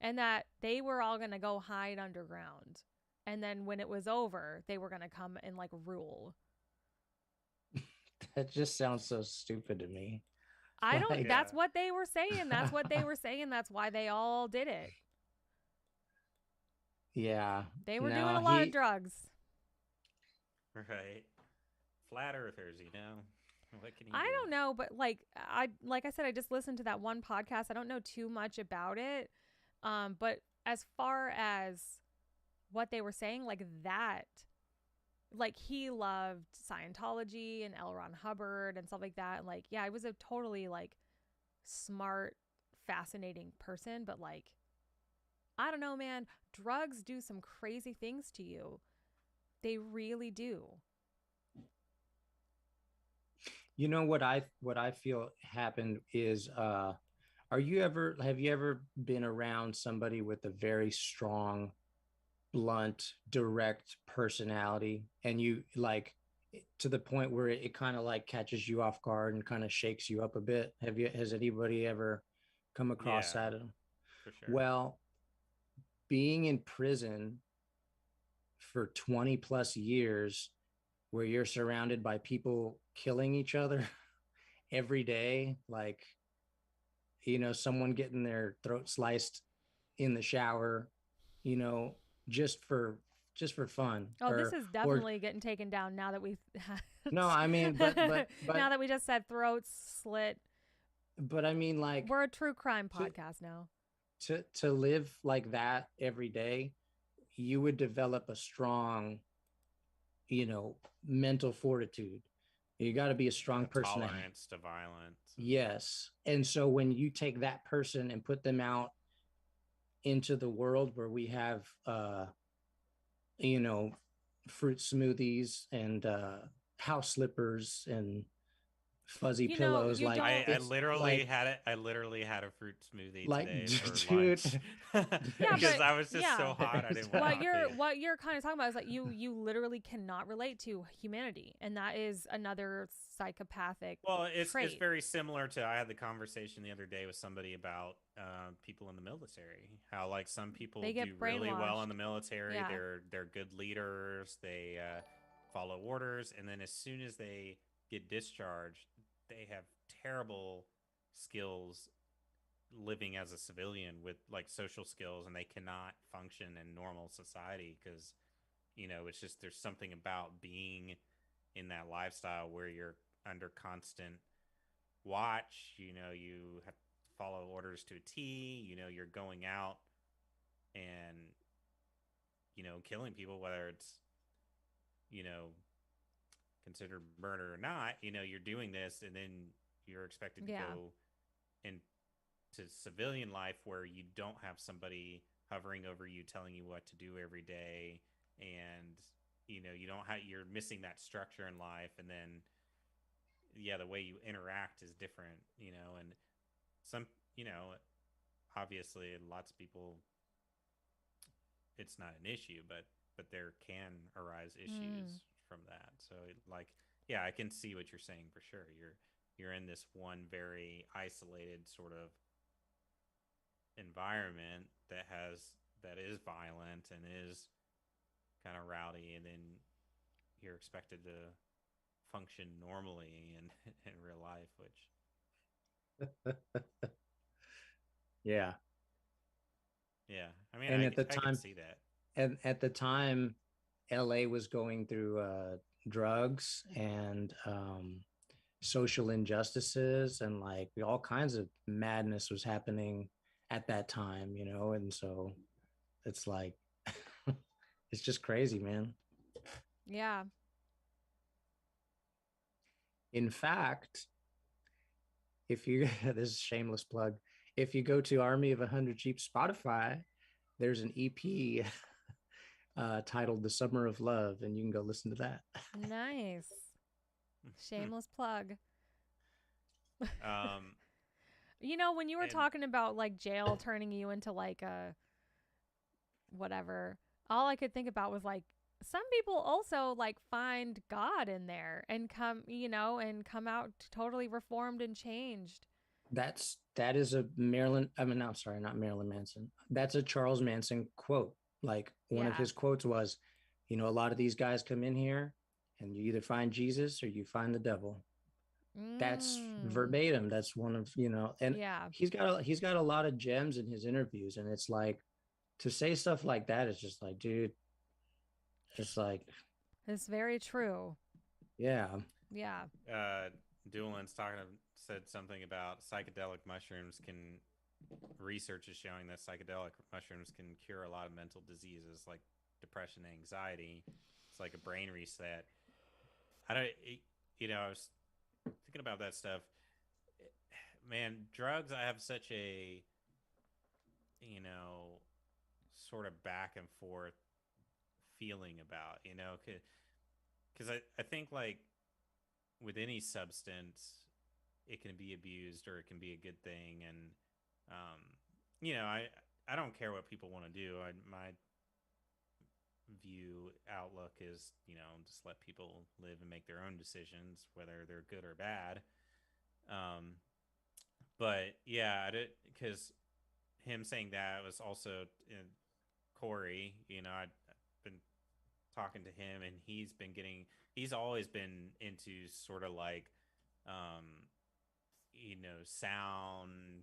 Speaker 1: And that they were all going to go hide underground. And then when it was over, they were going to come and, like, rule.
Speaker 3: That just sounds so stupid to me.
Speaker 1: I don't.
Speaker 3: Like,
Speaker 1: That's what they were saying. That's what they were saying. That's why they all did it.
Speaker 3: yeah.
Speaker 1: They were doing
Speaker 3: No,
Speaker 1: a lot of drugs.
Speaker 2: Right. Flat earthers, you know. What can you
Speaker 1: I
Speaker 2: do?
Speaker 1: don't know, but like I said, I just listened to that one podcast. I don't know too much about it. But as far as what they were saying, like that, like he loved Scientology and L. Ron Hubbard and stuff like that. And like, yeah, I was a totally like smart, fascinating person, but like, I don't know, man. Drugs do some crazy things to you. They really do.
Speaker 3: you know what I feel happened is have you ever been around somebody with a very strong, blunt, direct personality, and you like to the point where it kind of like catches you off guard and kind of shakes you up a bit? Has anybody ever come across
Speaker 2: Yeah,
Speaker 3: that?
Speaker 2: for sure.
Speaker 3: Well, being in prison for 20 plus years where you're surrounded by people killing each other every day, like, someone getting their throat sliced in the shower, you know, just for fun,
Speaker 1: Oh, this is
Speaker 3: or
Speaker 1: definitely getting taken down now that we've
Speaker 3: no, I mean,
Speaker 1: now that we just said throats slit.
Speaker 3: but I mean, like,
Speaker 1: We're a true crime
Speaker 3: to
Speaker 1: podcast now.
Speaker 3: to live like that every day, you would develop a strong, mental fortitude. You got to be a strong person to
Speaker 2: Tolerance to violence.
Speaker 3: yes. And so when you take that person and put them out into the world where we have you know fruit smoothies and house slippers and fuzzy pillows,
Speaker 1: You
Speaker 3: like,
Speaker 1: don't.
Speaker 2: I
Speaker 3: it's
Speaker 2: literally
Speaker 3: like
Speaker 2: had it. I literally had a fruit smoothie
Speaker 3: like
Speaker 2: today for
Speaker 3: dude.
Speaker 2: lunch
Speaker 1: Yeah,
Speaker 2: because
Speaker 1: but
Speaker 2: I was just
Speaker 1: yeah,
Speaker 2: so hot. I didn't want coffee.
Speaker 1: what you're kind of talking about is like you literally cannot relate to humanity, and that is another psychopathic
Speaker 2: Well, it's
Speaker 1: trait.
Speaker 2: very similar to I had the conversation the other day with somebody about people in the military. How like some people
Speaker 1: They
Speaker 2: do
Speaker 1: get
Speaker 2: really well in
Speaker 1: brainwashed.
Speaker 2: the military.
Speaker 1: Yeah.
Speaker 2: They're good leaders. They follow orders, and then as soon as they get discharged, they have terrible skills living as a civilian with like social skills, and they cannot function in normal society because it's just there's something about being in that lifestyle where you're under constant watch. You have to follow orders to a T. You're going out and killing people, whether it's you know considered murder or not. You're doing this, and then you're expected to
Speaker 1: Yeah.
Speaker 2: go into civilian life where you don't have somebody hovering over you telling you what to do every day, and you don't have you're missing that structure in life, and then yeah, the way you interact is different, and some, obviously lots of people it's not an issue, but there can arise issues from that. So like, yeah, I can see what you're saying for sure. You're in this one very isolated sort of environment that is violent and is kind of rowdy, and then you're expected to function normally in real life, which
Speaker 3: Yeah.
Speaker 2: yeah, I mean,
Speaker 3: And at the
Speaker 2: I can
Speaker 3: time,
Speaker 2: see that.
Speaker 3: and at the time, LA was going through drugs and social injustices, and like all kinds of madness was happening at that time, and so it's like it's just crazy, man.
Speaker 1: Yeah.
Speaker 3: In fact, if you this is a shameless plug, if you go to Army of 100 Sheep Spotify, there's an EP titled The Summer of Love, and you can go listen to that.
Speaker 1: Nice. Shameless plug.
Speaker 2: um
Speaker 1: When you were
Speaker 2: and
Speaker 1: talking about like jail turning you into like a whatever, all I could think about was like some people also like find God in there and come out totally reformed and changed.
Speaker 3: That is a Marilyn. I mean, I'm sorry, not Marilyn Manson. That's a Charles Manson quote. Like, one of
Speaker 1: Yeah.
Speaker 3: his quotes was, a lot of these guys come in here, and you either find Jesus or you find the devil. That's
Speaker 1: Mm.
Speaker 3: verbatim. That's one of, and
Speaker 1: Yeah.
Speaker 3: he's got a lot of gems in his interviews, and it's like, to say stuff like that is just like, dude, it's like,
Speaker 1: It's very true.
Speaker 3: yeah.
Speaker 1: Yeah.
Speaker 2: uh Doolin's said something about psychedelic mushrooms can research is showing that psychedelic mushrooms can cure a lot of mental diseases like depression, anxiety. It's like a brain reset. I don't, I was thinking about that stuff. Man, drugs, I have such a, you know, sort of back and forth feeling about, because I think like with any substance, it can be abused or it can be a good thing. And, um, I don't care what people want to do. My view outlook is, just let people live and make their own decisions, whether they're good or bad. Um, but yeah, because him saying that was also Corey. I've been talking to him, and he's always been into sort of like, sound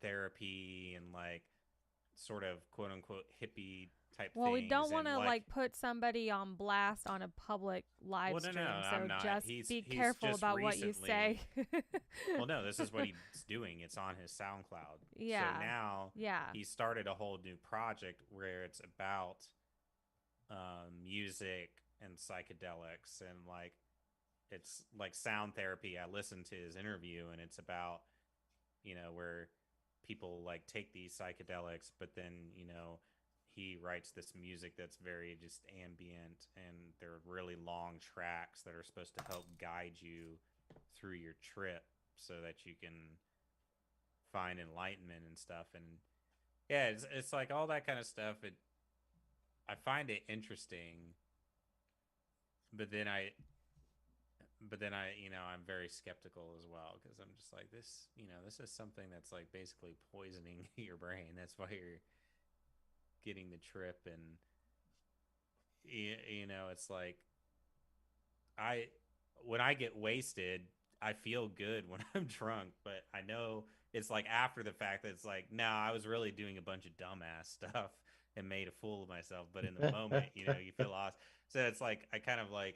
Speaker 2: therapy and like sort of quote unquote hippie type
Speaker 1: Well, we don't
Speaker 2: things,
Speaker 1: want
Speaker 2: and
Speaker 1: to
Speaker 2: like,
Speaker 1: like put somebody on blast on a public live
Speaker 2: well, no,
Speaker 1: stream,
Speaker 2: I'm
Speaker 1: so
Speaker 2: not.
Speaker 1: just be
Speaker 2: He's
Speaker 1: careful
Speaker 2: just
Speaker 1: about what you say.
Speaker 2: recently. Well, no, this is what he's doing. It's on his SoundCloud. So
Speaker 1: Yeah.
Speaker 2: now
Speaker 1: Yeah.
Speaker 2: he started a whole new project where it's about music and psychedelics, and like it's like sound therapy. I listened to his interview, and it's about, where people like take these psychedelics, but then, he writes this music that's very just ambient, and they're really long tracks that are supposed to help guide you through your trip so that you can find enlightenment and stuff. And yeah, it's like all that kind of stuff. I find it interesting, but then I, I'm very skeptical as well, because I'm just like, this is something that's like basically poisoning your brain. That's why you're getting the trip. And it's like, I when I get wasted, I feel good when I'm drunk, but I know it's like after the fact that it's like, no, I was really doing a bunch of dumbass stuff and made a fool of myself. But in the moment, you feel lost. So it's like, I kind of like,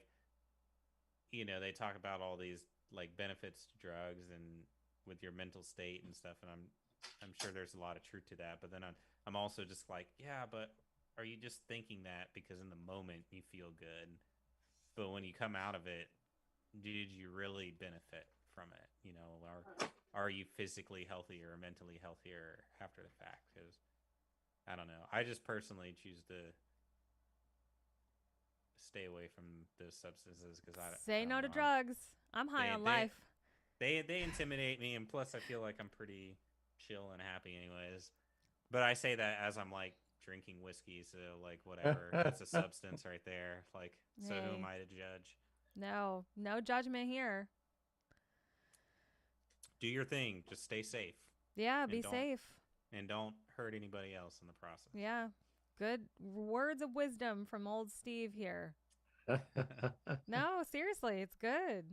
Speaker 2: they talk about all these like benefits to drugs and with your mental state and stuff, and I'm sure there's a lot of truth to that. But then I'm also just like, yeah, but are you just thinking that because in the moment you feel good, but when you come out of it, did you really benefit from it? Or are you physically healthier or mentally healthier after the fact? Because I don't know. I just personally choose to stay away from those substances because I
Speaker 1: Say
Speaker 2: don't
Speaker 1: no
Speaker 2: know.
Speaker 1: to drugs. I'm high on
Speaker 2: They
Speaker 1: life.
Speaker 2: they intimidate me, and plus I feel like I'm pretty chill and happy anyways. But I say that as I'm like drinking whiskey, so like whatever, that's a substance right there. Like, so who am
Speaker 1: Hey,
Speaker 2: I to judge?
Speaker 1: no judgment here.
Speaker 2: Do your thing, just stay safe,
Speaker 1: Yeah,
Speaker 2: and
Speaker 1: be safe.
Speaker 2: don't hurt anybody else in the process.
Speaker 1: Yeah. Good words of wisdom from old Steve here. No, seriously, it's good.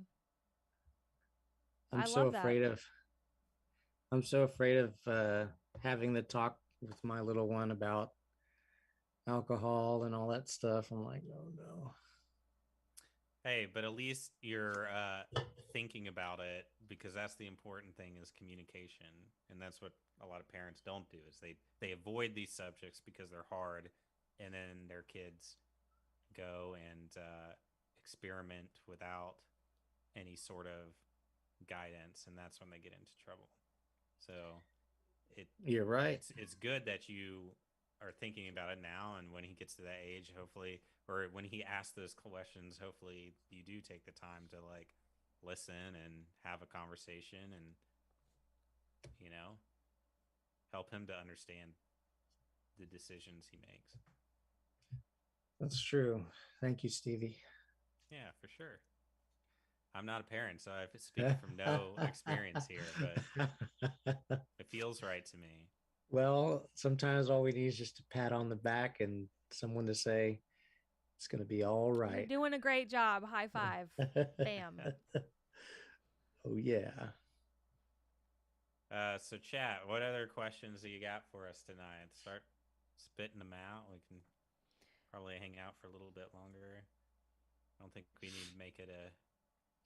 Speaker 3: I'm
Speaker 1: I
Speaker 3: so
Speaker 1: love that.
Speaker 3: afraid of I'm so afraid of having the talk with my little one about alcohol and all that stuff. I'm like, oh no.
Speaker 2: Hey, but at least you're thinking about it, because that's the important thing, is communication, and that's what a lot of parents don't do, is they avoid these subjects because they're hard, and then their kids go and experiment without any sort of guidance, and that's when they get into trouble. So it
Speaker 3: You're right.
Speaker 2: it's good that you are thinking about it now, and when he gets to that age, hopefully, or when he asks those questions, hopefully you do take the time to like listen and have a conversation, and you know help him to understand the decisions he makes.
Speaker 3: That's true. Thank you, Stevie.
Speaker 2: Yeah, for sure. I'm not a parent, so I'm speaking from no experience here, but it feels right to me.
Speaker 3: Well, sometimes all we need is just a pat on the back and someone to say it's going to be all
Speaker 1: You're
Speaker 3: right.
Speaker 1: doing a great job. High five. Bam.
Speaker 3: Oh yeah.
Speaker 2: So chat, what other questions do you got for us tonight? Start spitting them out. We can probably hang out for a little bit longer. I don't think we need to make it a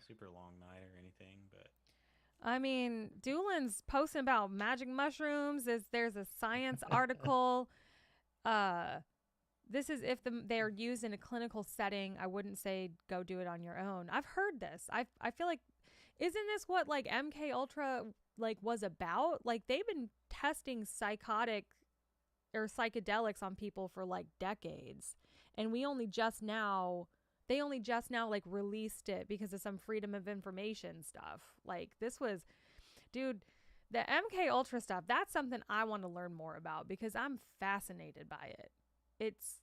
Speaker 2: super long night or anything, but
Speaker 1: I mean, Doolin's posting about magic mushrooms. There's a science article. Uh, this is if they're used in a clinical setting. I wouldn't say go do it on your own. I've heard this. I feel like, isn't this what like MK Ultra like was about? Like they've been testing psychotic or psychedelics on people for like decades, and they only just now like released it because of some freedom of information stuff. Like this was, dude, the MK Ultra stuff, that's something I want to learn more about because I'm fascinated by it. It's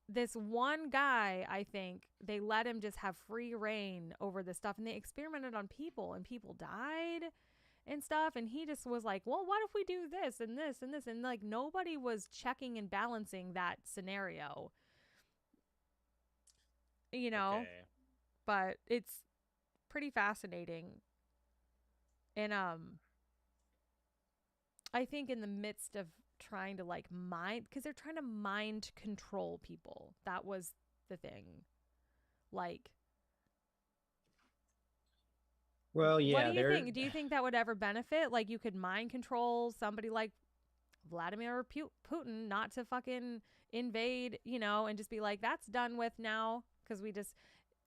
Speaker 1: this one guy, I think they let him just have free reign over this stuff, and they experimented on people, and people died and stuff, and he just was like, well, what if we do this and this and this, and like nobody was checking and balancing that scenario, you know.
Speaker 2: okay.
Speaker 1: But it's pretty fascinating. And I think in the midst of trying to like mind, because they're trying to mind control people, that was the thing. Like,
Speaker 3: Well,
Speaker 1: what do
Speaker 3: yeah,
Speaker 1: you
Speaker 3: there.
Speaker 1: think? Do you think that would ever benefit? Like, you could mind control somebody like Vladimir Putin not to fucking invade, you know, and just be like, that's done with now because we just,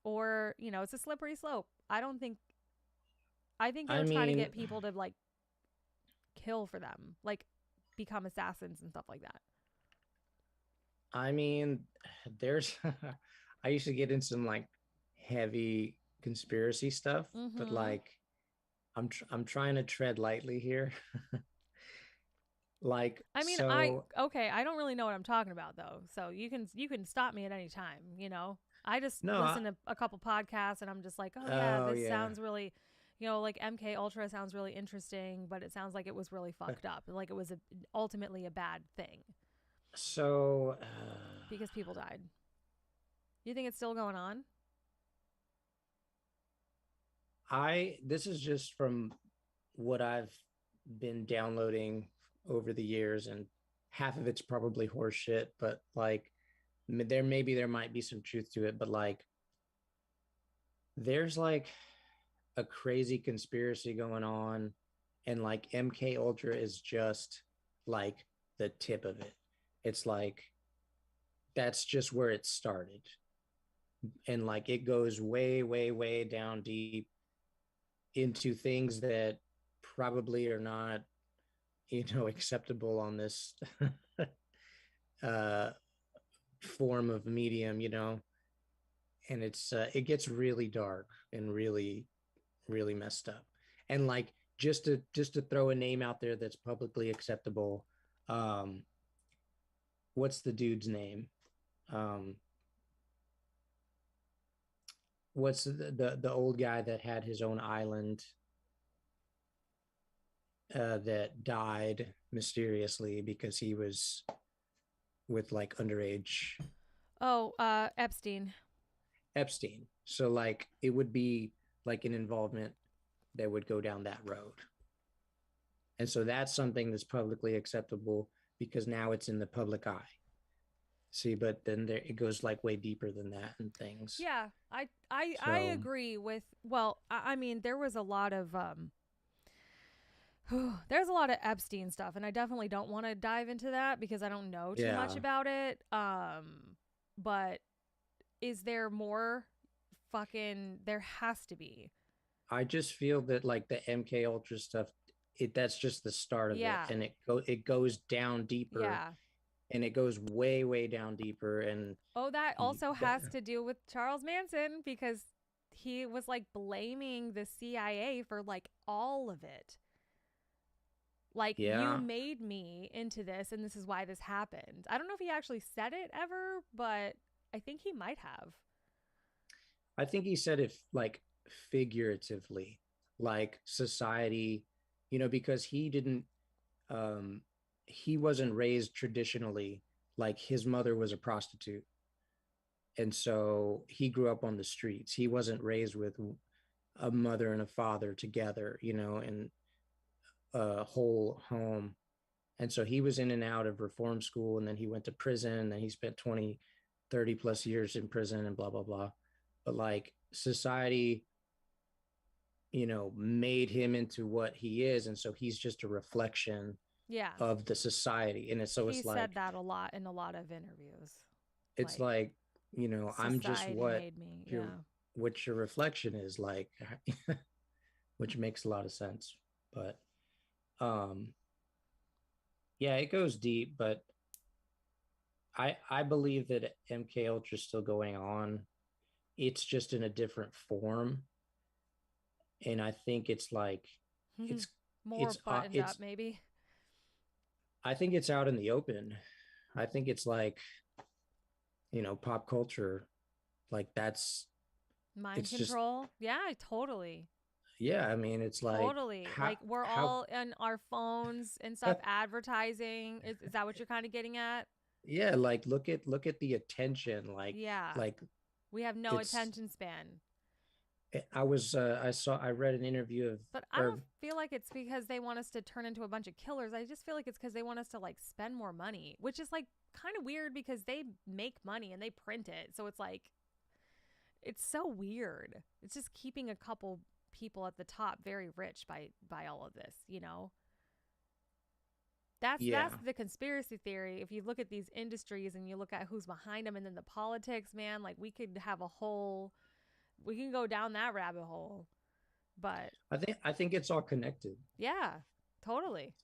Speaker 1: or, you know, it's a slippery slope. I think they
Speaker 3: I
Speaker 1: were trying to
Speaker 3: mean,
Speaker 1: get people to like kill for them, like become assassins and stuff like that.
Speaker 3: I mean, there's. I used to get into some like heavy conspiracy stuff, but
Speaker 1: Mm-hmm.
Speaker 3: like I'm trying to tread lightly here. Like
Speaker 1: I mean,
Speaker 3: so.
Speaker 1: okay, I don't really know what I'm talking about though. So you can stop me at any time, you know. I just
Speaker 3: No.
Speaker 1: listen to a couple podcasts and I'm just like, "Oh yeah,
Speaker 3: Oh
Speaker 1: this
Speaker 3: yeah.
Speaker 1: sounds really, you know, like MK Ultra sounds really interesting, but it sounds like it was really fucked up. Like it was ultimately a bad thing
Speaker 3: So
Speaker 1: because people died." You think it's still going on?
Speaker 3: I this is just from what I've been downloading over the years, and half of it's probably horseshit, but like there might be some truth to it, but like there's like a crazy conspiracy going on, and like MK Ultra is just like the tip of it. It's like that's just where it started, and like it goes way way down deep into things that probably are not, you know, acceptable on this uh form of medium, you know. And it gets really dark and really messed up. And like just to throw a name out there that's publicly acceptable, um what's the dude's name? um what's the old guy that had his own island, that died mysteriously because he was with like underage
Speaker 1: Oh, Epstein.
Speaker 3: Epstein. So like it would be like an involvement that would go down that road. And so that's something that's publicly acceptable because now it's in the public eye. See, but then there it goes like way deeper than that and things.
Speaker 1: Yeah, I
Speaker 3: So
Speaker 1: agree with. Well, I mean, there was a lot of there's a lot of Epstein stuff, and I definitely don't want to dive into that because I don't know too much
Speaker 3: yeah,
Speaker 1: about it. But is there more? Fucking, there has to be.
Speaker 3: I just feel that like the MK Ultra stuff, it that's just the start of it,
Speaker 1: Yeah,
Speaker 3: and it goes down deeper,
Speaker 1: yeah.
Speaker 3: and it goes way down deeper, and
Speaker 1: Oh, that also
Speaker 3: that,
Speaker 1: has to do with Charles Manson because he was like blaming the CIA for like all of it. Like, you
Speaker 3: yeah.
Speaker 1: made me into this, and this is why this happened. I don't know if he actually said it ever, but I think he might have.
Speaker 3: I think he said it like figuratively, like society, you know, because um he wasn't raised traditionally. Like his mother was a prostitute, and so he grew up on the streets. He wasn't raised with a mother and a father together, in a whole home. And so he was in and out of reform school, and then he went to prison, and then he spent 20, 30 plus years in prison and blah, blah, blah. But like society, made him into what he is. And so he's just a reflection
Speaker 1: Yeah.
Speaker 3: of the society. And so
Speaker 1: He
Speaker 3: it's
Speaker 1: said
Speaker 3: like,
Speaker 1: that a lot in a lot of interviews.
Speaker 3: it's like, I'm just
Speaker 1: society
Speaker 3: what
Speaker 1: made me.
Speaker 3: your
Speaker 1: Yeah.
Speaker 3: what your reflection is like, which makes a lot of sense. But um yeah, it goes deep, but I believe that MK Ultra is still going on. It's just in a different form, and I think it's like it's
Speaker 1: More
Speaker 3: it's
Speaker 1: buttoned up,
Speaker 3: it's
Speaker 1: maybe.
Speaker 3: I think it's out in the open. I think it's like, pop culture, like that's
Speaker 1: Mind
Speaker 3: it's just
Speaker 1: control. Yeah, totally.
Speaker 3: yeah, I mean it's like
Speaker 1: Totally.
Speaker 3: how
Speaker 1: Like we're
Speaker 3: how
Speaker 1: all in our phones and stuff advertising. Is that what you're kind of getting at?
Speaker 3: yeah, like look at the attention,
Speaker 1: Yeah.
Speaker 3: like
Speaker 1: We have no
Speaker 3: it's
Speaker 1: attention span.
Speaker 3: I read an interview of
Speaker 1: But I
Speaker 3: or
Speaker 1: don't feel like it's because they want us to turn into a bunch of killers. I just feel like it's because they want us to like spend more money, which is like kind of weird because they make money and they print it. So it's like it's so weird. It's just keeping a couple people at the top very rich by all of this, you know? That's
Speaker 3: yeah.
Speaker 1: the conspiracy theory. If you look at these industries and you look at who's behind them and then the politics, man, like we can go down that rabbit hole. But
Speaker 3: I think it's all connected.
Speaker 1: yeah, totally.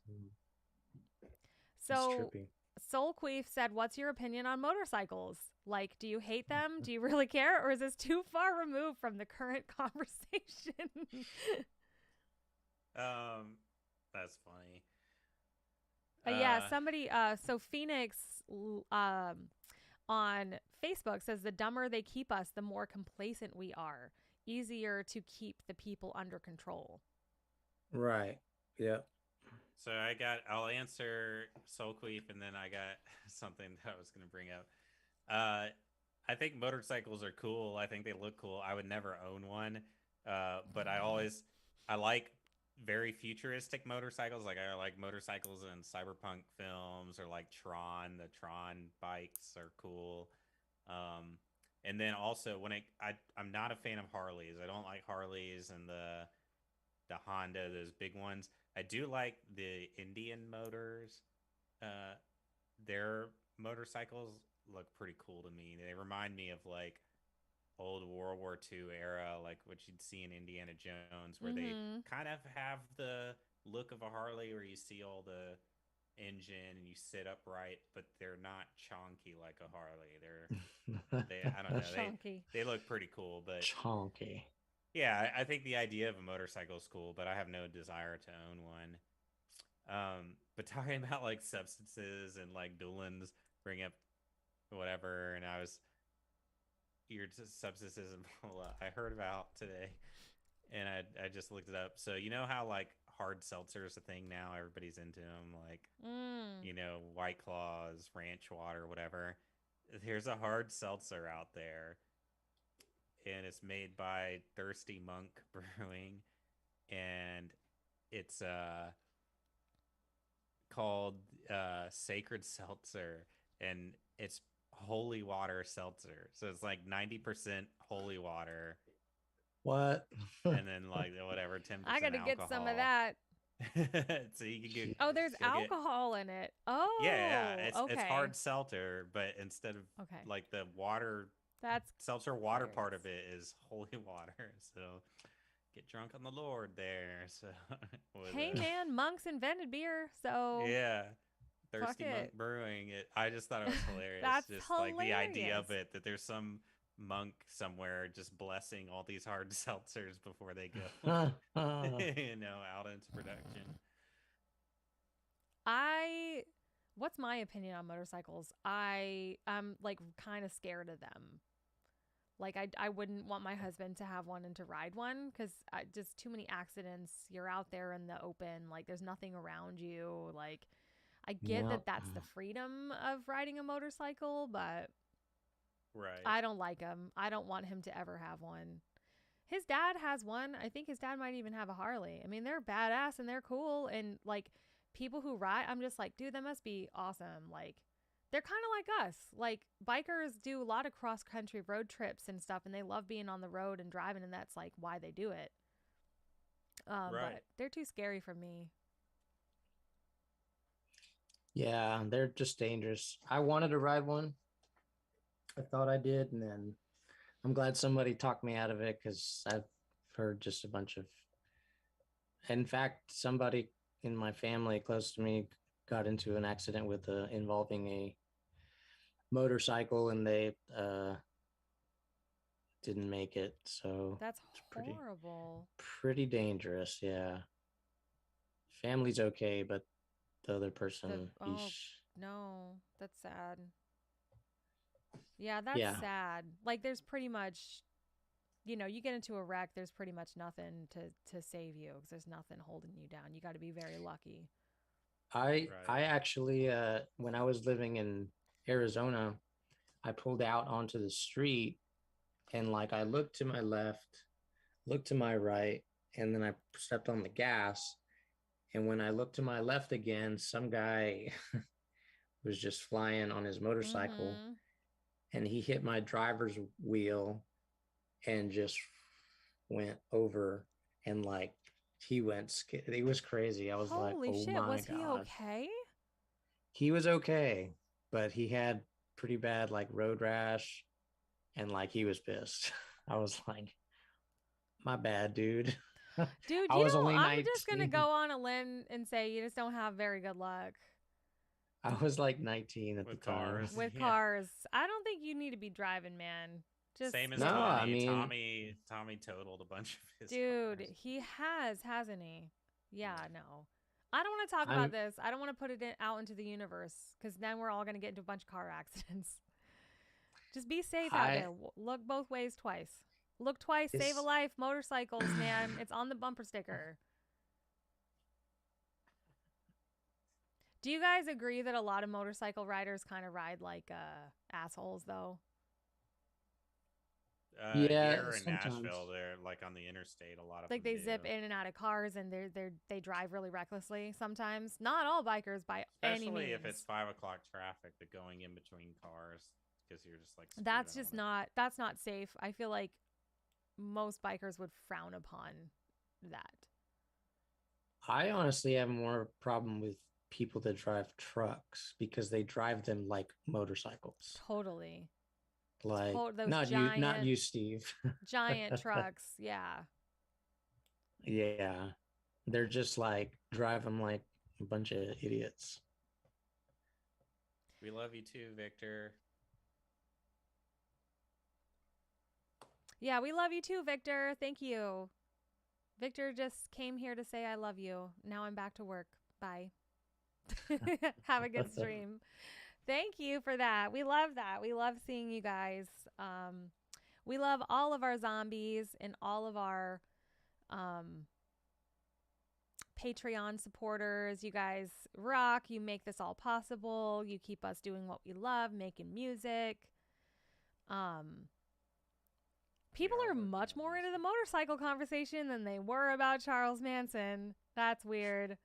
Speaker 3: It's
Speaker 1: So
Speaker 3: trippy.
Speaker 1: Soul Queef said, "What's your opinion on motorcycles? Like, do you hate them? Do you really care, or is this too far removed from the current conversation?"
Speaker 2: That's funny.
Speaker 1: Yeah, somebody. So Phoenix, on Facebook says, "The dumber they keep us, the more complacent we are. Easier to keep the people under control."
Speaker 3: Right. Yeah.
Speaker 2: So I'll answer Soul Queef, and then I got something that I was going to bring up. I think motorcycles are cool. I think they look cool. I would never own one, but I like very futuristic motorcycles. Like I like motorcycles in cyberpunk films, or like Tron. The Tron bikes are cool. And then also I'm not a fan of Harleys. I don't like Harleys and the Honda, those big ones. I do like the Indian motors. Their motorcycles look pretty cool to me. They remind me of like old World War II era, like what you'd see in Indiana Jones, where they kind of have the look of a Harley, where you see all the engine and you sit upright, but they're not chonky like a Harley. I don't know.
Speaker 1: Chunky.
Speaker 2: They look pretty cool, but
Speaker 3: Chonky.
Speaker 2: yeah, I think the idea of a motorcycle is cool, but I have no desire to own one. But talking about like substances and like Doolins bring up whatever, and your substances and blah, blah, I heard about today, and I just looked it up. So you know how like hard seltzer is a thing now? Everybody's into them, like White Claws, Ranch Water, whatever. There's a hard seltzer out there, and it's made by Thirsty Monk Brewing, and it's called Sacred Seltzer, and it's holy water seltzer. So it's like 90% holy water.
Speaker 3: What?
Speaker 2: And then like whatever 10%
Speaker 1: I gotta
Speaker 2: alcohol.
Speaker 1: get some of that.
Speaker 2: So you can get.
Speaker 1: Oh, there's alcohol in it. Oh,
Speaker 2: yeah. It's
Speaker 1: okay.
Speaker 2: hard seltzer, but instead of like the water,
Speaker 1: that's
Speaker 2: seltzer water part of it is holy water. So get drunk on the Lord there. So
Speaker 1: hey man, monks invented beer, so
Speaker 2: yeah. Thirsty Monk Brewing. I just thought it was hilarious.
Speaker 1: That's
Speaker 2: just
Speaker 1: hilarious.
Speaker 2: Like the idea of it, that there's some monk somewhere just blessing all these hard seltzers before they go out into production.
Speaker 1: What's my opinion on motorcycles? I'm like kind of scared of them. Like I wouldn't want my husband to have one and to ride one, because just too many accidents. You're out there in the open, like there's nothing around you. Like I get that that's the freedom of riding a motorcycle, but
Speaker 2: right,
Speaker 1: I don't like him. I don't want him to ever have one. His dad has one. I think his dad might even have a Harley. I mean, they're badass and they're cool. And like people who ride, I'm just like, dude, that must be awesome. Like, they're kind of like us. Like, bikers do a lot of cross country road trips and stuff, and they love being on the road and driving, and that's like why they do it.
Speaker 2: Right.
Speaker 1: But they're too scary for me.
Speaker 3: Yeah, they're just dangerous. I wanted to ride one. I thought I did, and then I'm glad somebody talked me out of it because I've heard just a bunch of. In fact, somebody in my family close to me got into an accident with involving a motorcycle, and they didn't make it. So
Speaker 1: That's
Speaker 3: it's
Speaker 1: horrible.
Speaker 3: pretty dangerous. Yeah, family's okay, but the other person,
Speaker 1: No, that's sad. Yeah, that's
Speaker 3: yeah.
Speaker 1: sad. Like, there's pretty much, you get into a wreck, there's pretty much nothing to save you because there's nothing holding you down. You got to be very lucky.
Speaker 3: I actually when I was living in Arizona, I pulled out onto the street and like I looked to my left, looked to my right, and then I stepped on the gas. And when I looked to my left again, some guy was just flying on his motorcycle
Speaker 1: Mm-hmm.
Speaker 3: and he hit my driver's wheel and just went over and like he was crazy. I was like,
Speaker 1: Holy
Speaker 3: oh
Speaker 1: shit,
Speaker 3: my
Speaker 1: was he
Speaker 3: gosh.
Speaker 1: okay?
Speaker 3: He was okay, but he had pretty bad like road rash and like he was pissed. I was like, my bad, dude.
Speaker 1: Dude,
Speaker 3: I was only
Speaker 1: I'm just going to
Speaker 3: 19.
Speaker 1: go on a limb and say you just don't have very good luck
Speaker 3: I was like 19 at
Speaker 2: With
Speaker 3: the time.
Speaker 2: cars.
Speaker 1: with
Speaker 2: Yeah.
Speaker 1: cars. I don't think you need to be driving, man. Just
Speaker 2: Same as
Speaker 3: No,
Speaker 2: Tommy.
Speaker 3: I mean-
Speaker 2: Tommy totaled a bunch of his
Speaker 1: dude,
Speaker 2: cars.
Speaker 1: he hasn't he? Yeah, no. I don't want to talk
Speaker 3: I'm-
Speaker 1: about this. I don't want to put it out into the universe because then we're all going to get into a bunch of car accidents. Just be safe out there. Look both ways twice. Look twice, save a life. Motorcycles, man. It's on the bumper sticker. Do you guys agree that a lot of motorcycle riders kind of ride like assholes, though?
Speaker 3: Yeah,
Speaker 2: Here in
Speaker 3: sometimes.
Speaker 2: Nashville, they're like on the interstate. A lot of
Speaker 1: Like
Speaker 2: them
Speaker 1: they zip
Speaker 2: do.
Speaker 1: in and out of cars and they drive really recklessly sometimes. Not all bikers by any
Speaker 2: Especially
Speaker 1: means.
Speaker 2: if it's 5 o'clock traffic, the going in between cars because you're just like.
Speaker 1: That's
Speaker 2: speeding
Speaker 1: just
Speaker 2: on it.
Speaker 1: not. That's not safe. I feel like most bikers would frown upon that.
Speaker 3: I honestly have more problem with people that drive trucks because they drive them like motorcycles.
Speaker 1: Totally.
Speaker 3: Like
Speaker 1: Those
Speaker 3: not
Speaker 1: giant,
Speaker 3: you, Steve.
Speaker 1: giant trucks. Yeah.
Speaker 3: Yeah. They're just like drive them like a bunch of idiots.
Speaker 2: We love you too, Victor.
Speaker 1: Yeah, we love you too, Victor. Thank you. Victor just came here to say I love you. Now I'm back to work. Bye. Have a good stream. Thank you for that. We love that. We love seeing you guys. We love all of our zombies and all of our Patreon supporters. You guys rock. You make this all possible. You keep us doing what we love, making music. People are much more into the motorcycle conversation than they were about Charles Manson. That's weird.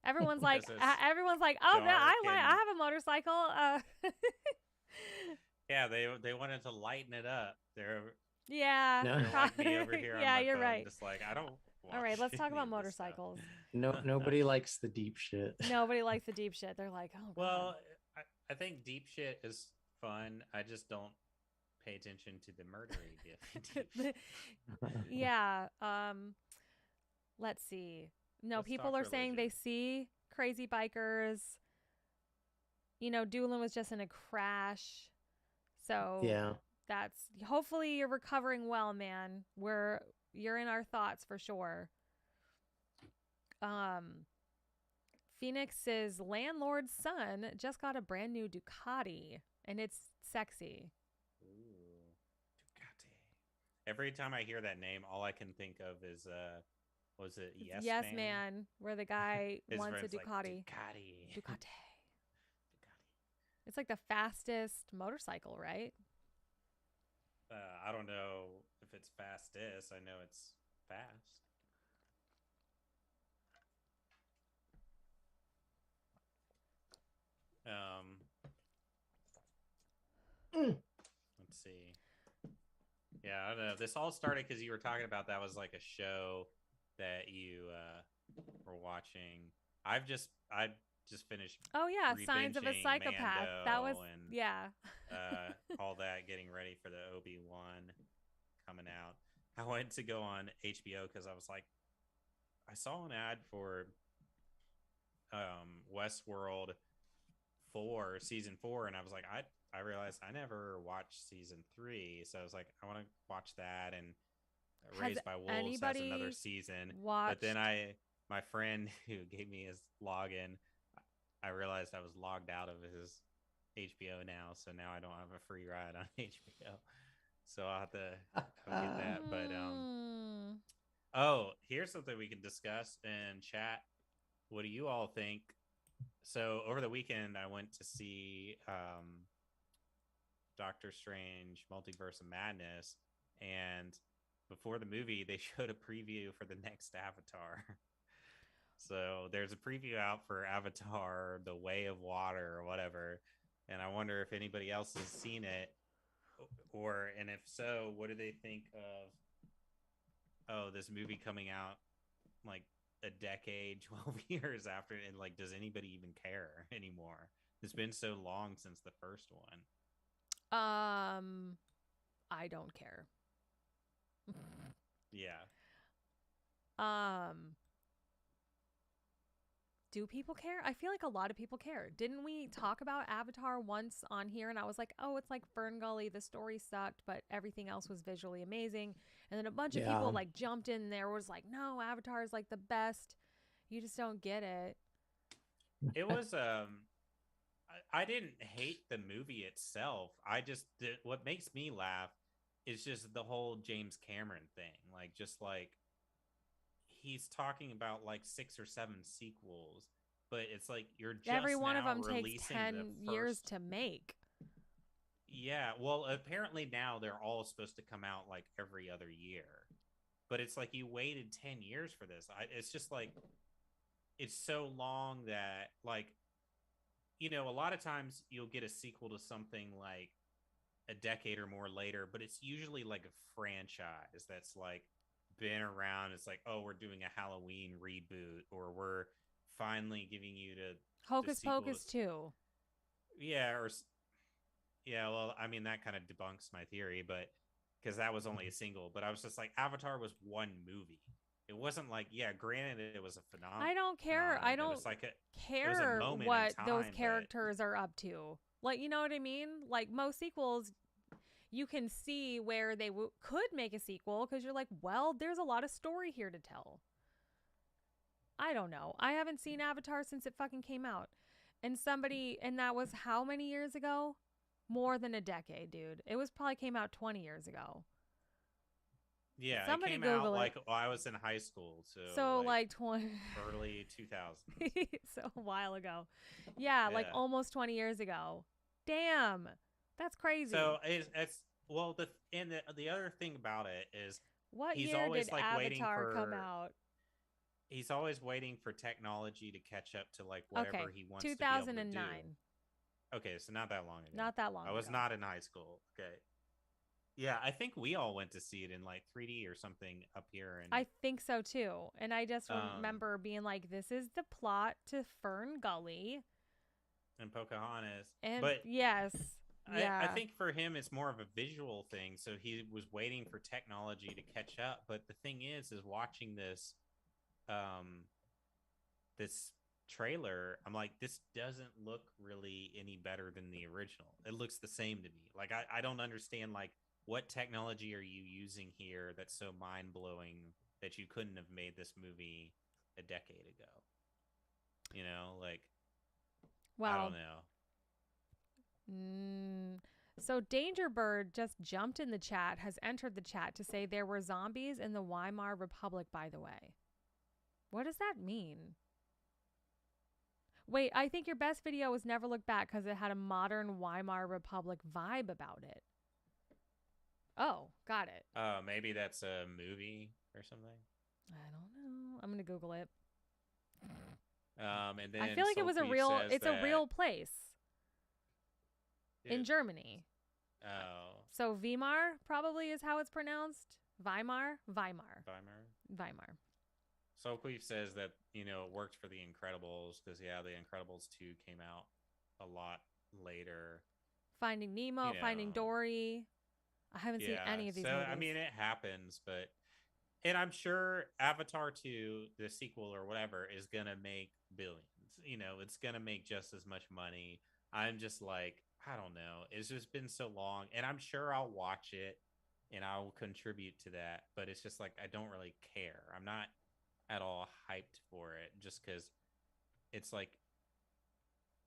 Speaker 1: Everyone's like, oh, I have a motorcycle.
Speaker 2: Yeah, they wanted to lighten it up. They're
Speaker 3: like
Speaker 2: me over here.
Speaker 1: Yeah,
Speaker 2: on my
Speaker 1: you're
Speaker 2: phone,
Speaker 1: right.
Speaker 2: Just like I don't.
Speaker 1: All right, let's talk about
Speaker 2: any of this stuff.
Speaker 1: motorcycles.
Speaker 3: Nobody likes the deep shit.
Speaker 1: Nobody likes the deep shit. They're like, oh, God.
Speaker 2: Well, I think deep shit is fun. I just don't pay attention to the murdering.
Speaker 1: Yeah. Let's see. No,
Speaker 2: Let's
Speaker 1: people
Speaker 2: talk
Speaker 1: are saying they
Speaker 2: religion.
Speaker 1: see crazy bikers. Doolin was just in a crash. So
Speaker 3: Yeah.
Speaker 1: that's hopefully you're recovering well, man. You're in our thoughts for sure. Phoenix's landlord's son just got a brand new Ducati, and it's sexy.
Speaker 2: Ooh, Ducati. Every time I hear that name, all I can think of is was it
Speaker 1: Yes Man, where the guy
Speaker 2: His
Speaker 1: wants a
Speaker 2: friend's like,
Speaker 1: Ducati. Ducati. It's like the fastest motorcycle, right?
Speaker 2: I don't know if it's fastest. I know it's fast. Um,
Speaker 3: Mm.
Speaker 2: let's see. Yeah, I don't know. This all started because you were talking about that was like a show that you were watching. I just finished
Speaker 1: Oh yeah, Signs of a
Speaker 2: rebinging
Speaker 1: Psychopath. That was
Speaker 2: Mando and
Speaker 1: yeah.
Speaker 2: all that, getting ready for the Obi-Wan coming out. I went to go on HBO because I was like, I saw an ad for Westworld 4 season 4, and I was like, I realized I never watched season 3, so I was like, I want to watch that. And
Speaker 1: Has
Speaker 2: Raised by Wolves has another
Speaker 1: anybody
Speaker 2: season, but then
Speaker 1: watched
Speaker 2: my friend who gave me his login, I realized I was logged out of his HBO now, so now I don't have a free ride on HBO. So I'll have to come get that. But
Speaker 1: Hmm.
Speaker 2: oh, here's something we can discuss in chat. What do you all think? So over the weekend, I went to see Doctor Strange Multiverse of Madness, and before the movie, they showed a preview for the next Avatar. So there's a preview out for Avatar, The Way of Water, or whatever. And I wonder if anybody else has seen it, and if so, what do they think of this movie coming out like a decade, 12 years after? And like, does anybody even care anymore? It's been so long since the first one.
Speaker 1: I don't care.
Speaker 2: Yeah.
Speaker 1: Um do people care? I feel like a lot of people care. Didn't we talk about Avatar once on here? And I was like, oh, it's like Fern Gully. The story sucked, but everything else was visually amazing. And then a bunch of people
Speaker 3: Yeah.
Speaker 1: like jumped in there, was like, no, Avatar is like the best. You just don't get it.
Speaker 2: It was I didn't hate the movie itself. What makes me laugh is just the whole James Cameron thing. Like, just like he's talking about like 6 or 7 sequels, but it's like you're
Speaker 1: Every
Speaker 2: just
Speaker 1: one of
Speaker 2: now
Speaker 1: them takes
Speaker 2: releasing the
Speaker 1: 10 years
Speaker 2: first.
Speaker 1: to make.
Speaker 2: Yeah, well, apparently now they're all supposed to come out like every other year, but it's like you waited 10 years for this. It's just like it's so long that like a lot of times you'll get a sequel to something like a decade or more later, but it's usually like a franchise that's like been around. It's like, oh, we're doing a Halloween reboot, or we're finally giving you the
Speaker 1: Hocus
Speaker 2: sequel.
Speaker 1: Pocus 2.
Speaker 2: Yeah, or yeah. Well, I mean that kind of debunks my theory, but because that was only a single. But I was just like, Avatar was one movie. It wasn't like, yeah, granted it was a
Speaker 1: I don't care. I
Speaker 2: phenomenon. It
Speaker 1: don't
Speaker 2: was like it was a
Speaker 1: care
Speaker 2: moment in
Speaker 1: what those
Speaker 2: time, but
Speaker 1: characters are up to. Like, you know what I mean? Like, most sequels, you can see where they could make a sequel because you're like, well, there's a lot of story here to tell. I don't know. I haven't seen Avatar since it fucking came out. And that was how many years ago? More than a decade, dude. It was probably came out 20 years ago.
Speaker 2: yeah, it
Speaker 1: Somebody
Speaker 2: came out
Speaker 1: Google
Speaker 2: like
Speaker 1: it.
Speaker 2: I was in high school, so
Speaker 1: So,
Speaker 2: like
Speaker 1: like 20.
Speaker 2: early 2000s.
Speaker 1: So, a while ago. Yeah, like
Speaker 2: Yeah.
Speaker 1: almost 20 years ago. Damn. That's crazy.
Speaker 2: So it's well the other thing about it is
Speaker 1: What
Speaker 2: he's
Speaker 1: year did
Speaker 2: always like waiting
Speaker 1: Avatar come
Speaker 2: for
Speaker 1: out?
Speaker 2: he's always waiting for technology to catch up to like
Speaker 1: Okay,
Speaker 2: whatever he wants to be able to
Speaker 1: 2009.
Speaker 2: do. Okay, so not that long ago.
Speaker 1: Not that long
Speaker 2: I was
Speaker 1: ago.
Speaker 2: not in high school. Okay. Yeah, I think we all went to see it in like 3D or something up here in
Speaker 1: I think so too. And I just
Speaker 2: um
Speaker 1: remember being like, this is the plot to Fern Gully.
Speaker 2: in Pocahontas.
Speaker 1: And
Speaker 2: But
Speaker 1: yes.
Speaker 2: I
Speaker 1: Yeah.
Speaker 2: think for him it's more of a visual thing, so he was waiting for technology to catch up. But the thing is watching this trailer, I'm like, this doesn't look really any better than the original. It looks the same to me. Like I don't understand like what technology are you using here that's so mind-blowing that you couldn't have made this movie a decade ago? Like I
Speaker 1: Well,
Speaker 2: don't know.
Speaker 1: So Danger Bird just jumped in the chat, has entered the chat to say there were zombies in the Weimar Republic, by the way. What does that mean? Wait, I think your best video was Never Look Back because it had a modern Weimar Republic vibe about it. Oh, got it.
Speaker 2: Maybe that's a movie or something.
Speaker 1: I don't know. I'm gonna Google it.
Speaker 2: And
Speaker 1: I
Speaker 2: then
Speaker 1: feel like it was a
Speaker 2: Soulcleave
Speaker 1: real.
Speaker 2: says
Speaker 1: It's a
Speaker 2: that
Speaker 1: real place in
Speaker 2: it,
Speaker 1: Germany.
Speaker 2: oh,
Speaker 1: So Weimar probably is how it's pronounced. Weimar.
Speaker 2: Weimar. Soulcleave says that it worked for The Incredibles because The Incredibles 2 came out a lot later.
Speaker 1: Finding Nemo, Finding Dory. I haven't seen any of these movies.
Speaker 2: I mean, it happens, and I'm sure Avatar 2, the sequel or whatever, is gonna make billions. It's gonna make just as much money. I'm just like, I don't know. It's just been so long, and I'm sure I'll watch it and I'll contribute to that. But it's just like I don't really care. I'm not at all hyped for it, just because it's like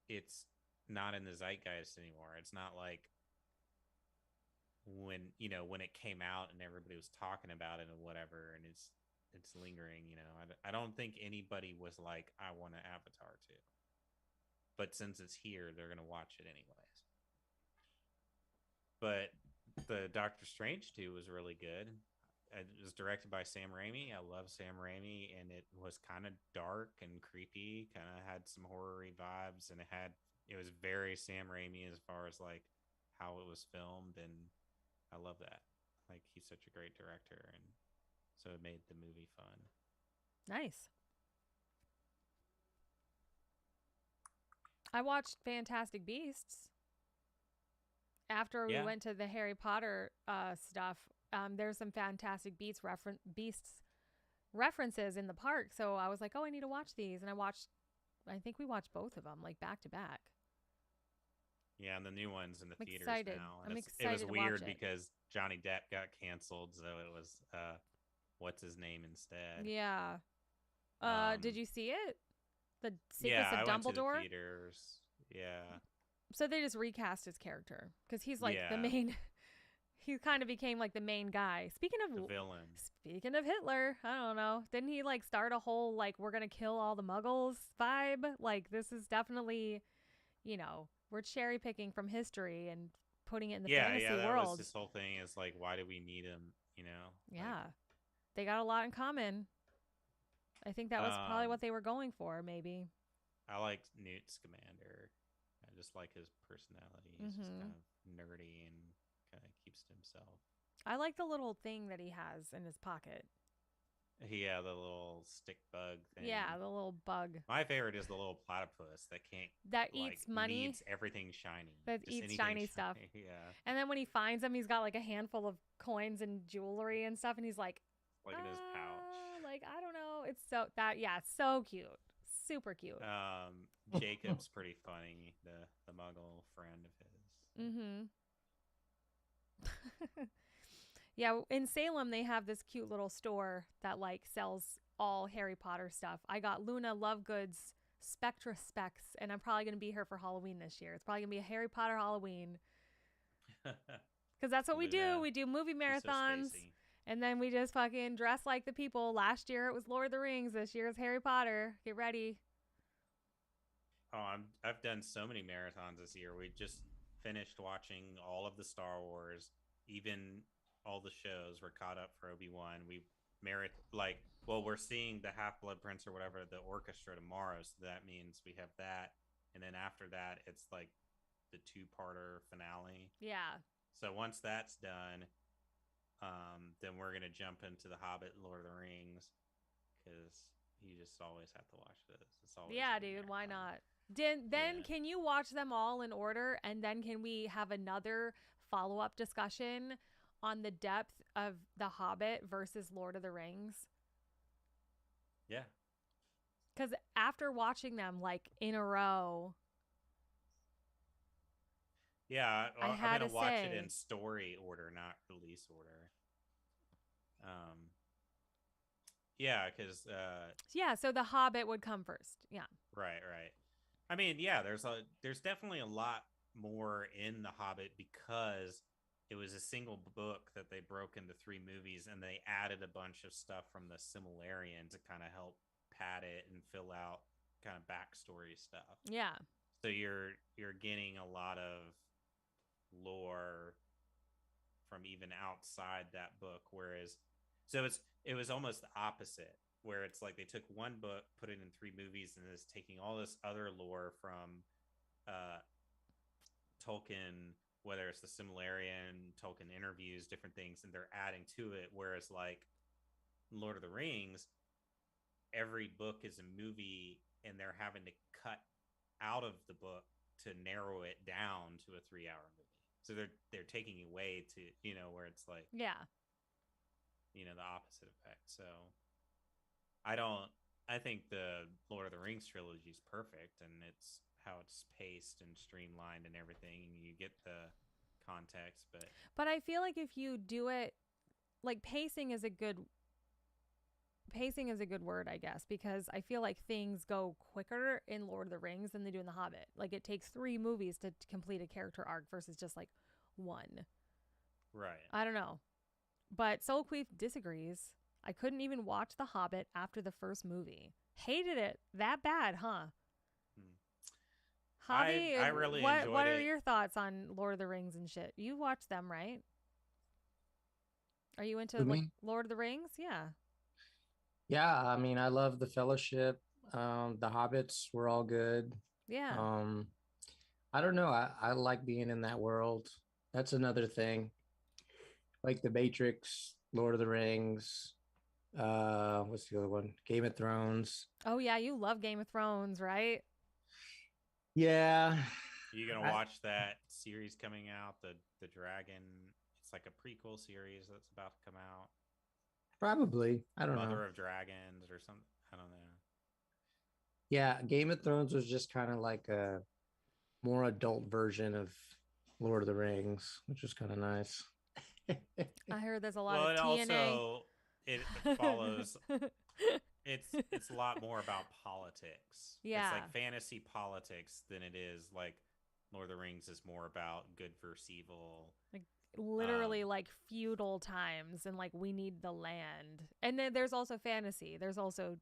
Speaker 2: it's not in the zeitgeist anymore. It's not like when it came out and everybody was talking about it and whatever, and it's lingering. I don't think anybody was like, I want an Avatar 2, but since it's here, they're gonna watch it anyways. But the Doctor Strange 2 was really good. It was directed by Sam Raimi. I love Sam Raimi, and it was kind of dark and creepy, kind of had some horror-y vibes, and it was very Sam Raimi as far as like how it was filmed, and I love that. Like, he's such a great director, and so it made the movie fun.
Speaker 1: Nice. I watched Fantastic Beasts after we went to the Harry Potter stuff. There's some Fantastic Beasts references in the park, so I was like, oh, I need to watch these, and I think we watched both of them like back to back.
Speaker 2: Yeah, and the new one's in the theaters
Speaker 1: excited.
Speaker 2: now.
Speaker 1: I'm excited.
Speaker 2: It was weird
Speaker 1: to watch it.
Speaker 2: because Johnny Depp got canceled, so it was what's his name instead.
Speaker 1: Yeah. Did you see it? The Secrets of
Speaker 2: I
Speaker 1: Dumbledore?
Speaker 2: went to the theaters. Yeah.
Speaker 1: So they just recast his character because he's like the main. He kind of became like the main guy. Speaking of
Speaker 2: the villain.
Speaker 1: Speaking of Hitler, I don't know. Didn't he like start a whole like we're gonna kill all the Muggles vibe? Like this is definitely, we're cherry picking from history and putting it in the fantasy
Speaker 2: that
Speaker 1: world.
Speaker 2: was this whole thing. Is like, why do we need him?
Speaker 1: Yeah, they got a lot in common. I think that was probably what they were going for. Maybe.
Speaker 2: I like Newt Scamander. I just like his personality. He's just kind of nerdy and kind of keeps to himself.
Speaker 1: I like the little thing that he has in his pocket.
Speaker 2: Yeah, the little stick bug thing.
Speaker 1: Yeah, the little bug.
Speaker 2: My favorite is the little platypus that
Speaker 1: eats money.
Speaker 2: Needs everything shiny.
Speaker 1: That eats shiny stuff.
Speaker 2: Yeah.
Speaker 1: And then when he finds them, he's got like a handful of coins and jewelry and stuff, and he's like
Speaker 2: in his pouch.
Speaker 1: Like, I don't know. It's so cute. Super cute.
Speaker 2: Jacob's pretty funny, the muggle friend of his.
Speaker 1: Yeah, in Salem they have this cute little store that like sells all Harry Potter stuff. I got Luna Lovegood's Spectra Specs, and I'm probably gonna be here for Halloween this year. It's probably gonna be a Harry Potter Halloween. Because that's what we do. We do movie marathons. So and then we just fucking dress like the people. Last year it was Lord of the Rings. This year it's Harry Potter. Get ready.
Speaker 2: Oh, I've done so many marathons this year. We just finished watching all of the Star Wars, even all the shows. We're caught up for Obi-Wan. We're seeing the Half-Blood Prince or whatever, the orchestra tomorrow. So that means we have that. And then after that, it's like the 2-parter finale.
Speaker 1: Yeah.
Speaker 2: So once that's done, then we're going to jump into the Hobbit and Lord of the Rings, because you just always have to watch this. It's always
Speaker 1: dude, why not? Then can you watch them all in order, and then can we have another follow-up discussion on the depth of The Hobbit versus Lord of the Rings?
Speaker 2: Yeah.
Speaker 1: Because after watching them like in a row,
Speaker 2: yeah, I'm going to watch it in story order, not release order. Yeah, because
Speaker 1: so The Hobbit would come first. Yeah.
Speaker 2: Right. I mean, yeah, there's definitely a lot more in The Hobbit because it was a single book that they broke into 3 movies, and they added a bunch of stuff from the Silmarillion to kind of help pad it and fill out kind of backstory stuff.
Speaker 1: Yeah.
Speaker 2: So you're getting a lot of lore from even outside that book. Whereas, so it was almost the opposite, where it's like they took one book, put it in 3 movies, and is taking all this other lore from uh, Tolkien, whether it's the Silmarillion, Tolkien interviews, different things, and they're adding to it. Whereas like Lord of the Rings, every book is a movie, and they're having to cut out of the book to narrow it down to a 3-hour movie. So they're taking away to, where it's like,
Speaker 1: Yeah.
Speaker 2: The opposite effect. So I think the Lord of the Rings trilogy is perfect, and it's how it's paced and streamlined and everything, and you get the context.
Speaker 1: But I feel like if you do it, like pacing is a good word, I guess, because I feel like things go quicker in Lord of the Rings than they do in The Hobbit. Like it takes 3 movies to complete a character arc versus just like 1.
Speaker 2: Right.
Speaker 1: I don't know. But Soulqueef disagrees. I couldn't even watch The Hobbit after the first movie. Hated it that bad, huh? Javi,
Speaker 2: I really enjoyed
Speaker 1: what are
Speaker 2: it.
Speaker 1: your thoughts on Lord of the Rings and shit? You watched them, right? Are you into like Lord of the Rings? Yeah.
Speaker 3: Yeah, I mean, I love the Fellowship. The Hobbits were all good.
Speaker 1: Yeah.
Speaker 3: I don't know. I like being in that world. That's another thing. Like the Matrix, Lord of the Rings. What's the other one? Game of Thrones.
Speaker 1: Oh yeah, you love Game of Thrones, right?
Speaker 3: Yeah.
Speaker 2: Are you gonna watch that series coming out, the Dragon? It's like a prequel series that's about to come out.
Speaker 3: Probably. I don't know.
Speaker 2: Mother of Dragons or something. I don't know.
Speaker 3: Yeah, Game of Thrones was just kind of like a more adult version of Lord of the Rings, which was kind of nice.
Speaker 1: I heard there's a lot
Speaker 2: Well,
Speaker 1: of
Speaker 2: it
Speaker 1: TNA.
Speaker 2: also it follows. It's a lot more about politics.
Speaker 1: Yeah.
Speaker 2: It's like fantasy politics than it is like Lord of the Rings is more about good versus evil.
Speaker 1: Like literally like feudal times and like we need the land. And then there's also fantasy. There's also,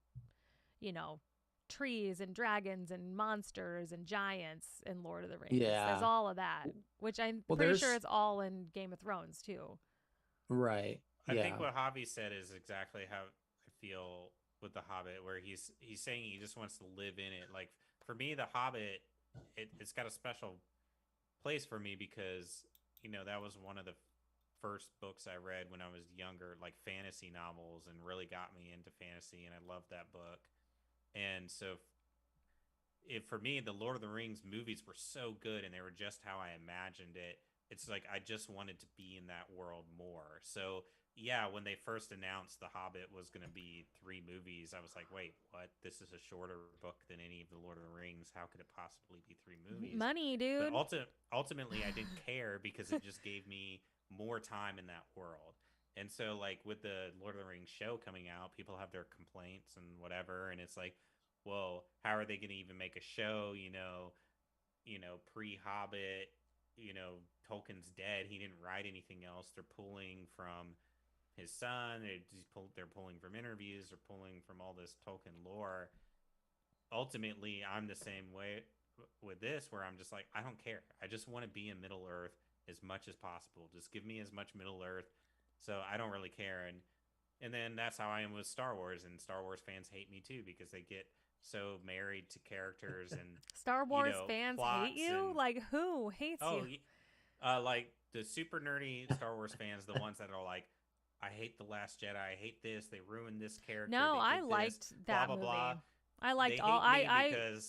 Speaker 1: trees and dragons and monsters and giants in Lord of the Rings.
Speaker 3: Yeah.
Speaker 1: There's all of that, which I'm pretty sure it's all in Game of Thrones too.
Speaker 3: Right.
Speaker 2: I think what Javi said is exactly how I feel with The Hobbit, where he's saying he just wants to live in it. Like for me, The Hobbit, it's got a special place for me because that was one of the first books I read when I was younger, like fantasy novels, and really got me into fantasy, and I loved that book. And so for me, the Lord of the Rings movies were so good, and they were just how I imagined it. It's like I just wanted to be in that world more. So yeah, when they first announced The Hobbit was going to be 3 movies, I was like, wait, what? This is a shorter book than any of the Lord of the Rings. How could it possibly be 3 movies?
Speaker 1: Money, dude.
Speaker 2: But ultimately, I didn't care because it just gave me more time in that world. And so, like, with the Lord of the Rings show coming out, people have their complaints and whatever. And it's like, well, how are they going to even make a show, pre-Hobbit, Tolkien's dead. He didn't write anything else. They're pulling from his son. They're pulling from interviews. They're pulling from all this Tolkien lore. Ultimately, I'm the same way with this, where I'm just like, I don't care. I just want to be in Middle Earth as much as possible. Just give me as much Middle Earth. So I don't really care. And then that's how I am with Star Wars. And Star Wars fans hate me too because they get so married to characters and
Speaker 1: Star Wars fans hate you? Like who hates you?
Speaker 2: Like the super nerdy Star Wars fans, the ones that are like, I hate The Last Jedi. I hate this. They ruined this character.
Speaker 1: No, I liked that movie. Blah. I liked all.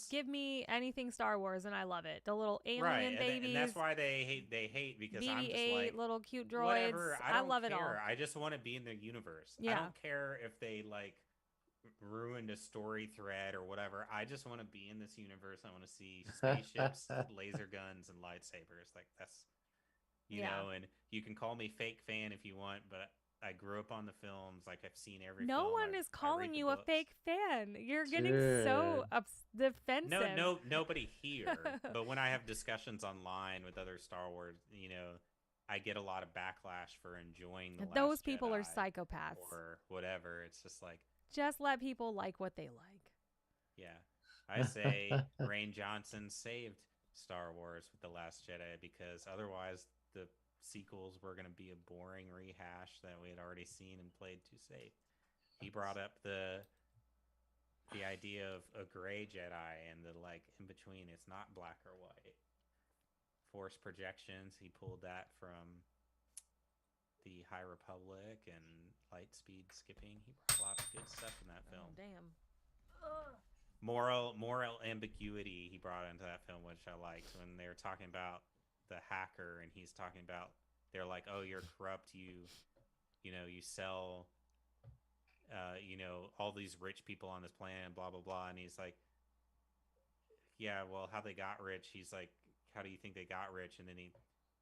Speaker 1: Give me anything Star Wars and I love it. The little alien babies.
Speaker 2: And that's why they hate because
Speaker 1: BB-8,
Speaker 2: I'm just like
Speaker 1: little cute droids.
Speaker 2: Whatever. I love
Speaker 1: it all.
Speaker 2: I just want to be in the universe.
Speaker 1: Yeah.
Speaker 2: I don't care if they like ruined a story thread or whatever. I just want to be in this universe. I want to see spaceships, laser guns, and lightsabers. Like that's you know. And you can call me fake fan if you want, but I grew up on the films. Like I've seen every.
Speaker 1: No
Speaker 2: film.
Speaker 1: one is calling you a fake fan. You're getting so defensive.
Speaker 2: No, nobody here. But when I have discussions online with other Star Wars, I get a lot of backlash for enjoying the
Speaker 1: Those
Speaker 2: Last
Speaker 1: people
Speaker 2: Jedi
Speaker 1: are psychopaths
Speaker 2: or whatever. It's just like
Speaker 1: just let people like what they like.
Speaker 2: Yeah, I say Rian Johnson saved Star Wars with the Last Jedi because otherwise the sequels were going to be a boring rehash that we had already seen and played too safe. He brought up the idea of a gray Jedi and the like in between. It's not black or white. Force projections. He pulled that from the High Republic and light speed skipping. He brought a lot of good stuff in that film.
Speaker 1: Oh, damn.
Speaker 2: Moral ambiguity he brought into that film, which I liked, when they were talking about the hacker and he's talking about, they're like, oh, you're corrupt, you know, you sell you know, all these rich people on this planet, blah blah blah, and he's like, yeah, well, how they got rich. He's like, how do you think they got rich? And then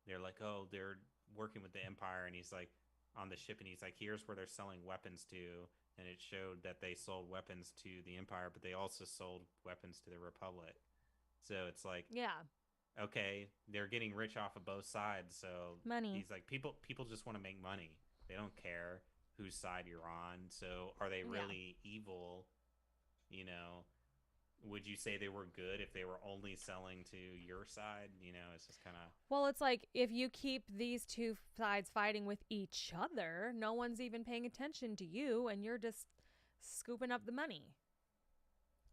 Speaker 2: they're like, oh, they're working with the Empire, and he's like, on the ship, and he's like, here's where they're selling weapons to, and it showed that they sold weapons to the Empire, but they also sold weapons to the Republic. So it's like,
Speaker 1: Yeah.
Speaker 2: okay, they're getting rich off of both sides. So
Speaker 1: Money.
Speaker 2: he's like, people just want to make money. They don't care whose side you're on. So are they really evil? You know, would you say they were good if they were only selling to your side? You know, it's just kind of...
Speaker 1: Well, it's like, if you keep these two sides fighting with each other, no one's even paying attention to you, and you're just scooping up the money.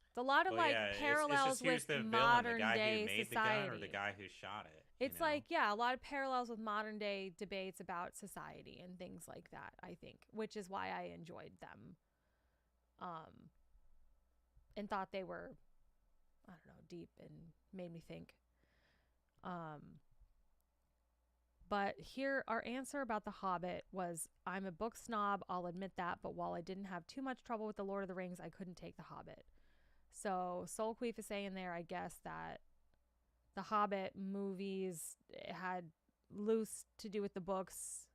Speaker 1: It's a lot of parallels with modern day society. The gun or
Speaker 2: the guy who shot it.
Speaker 1: It's like, a lot of parallels with modern day debates about society and things like that, I think, which is why I enjoyed them. And thought they were, I don't know, deep and made me think. But here, our answer about The Hobbit was, I'm a book snob, I'll admit that, but while I didn't have too much trouble with The Lord of the Rings, I couldn't take The Hobbit. So Soulqueef is saying there, I guess, that the Hobbit movies had loose to do with the books,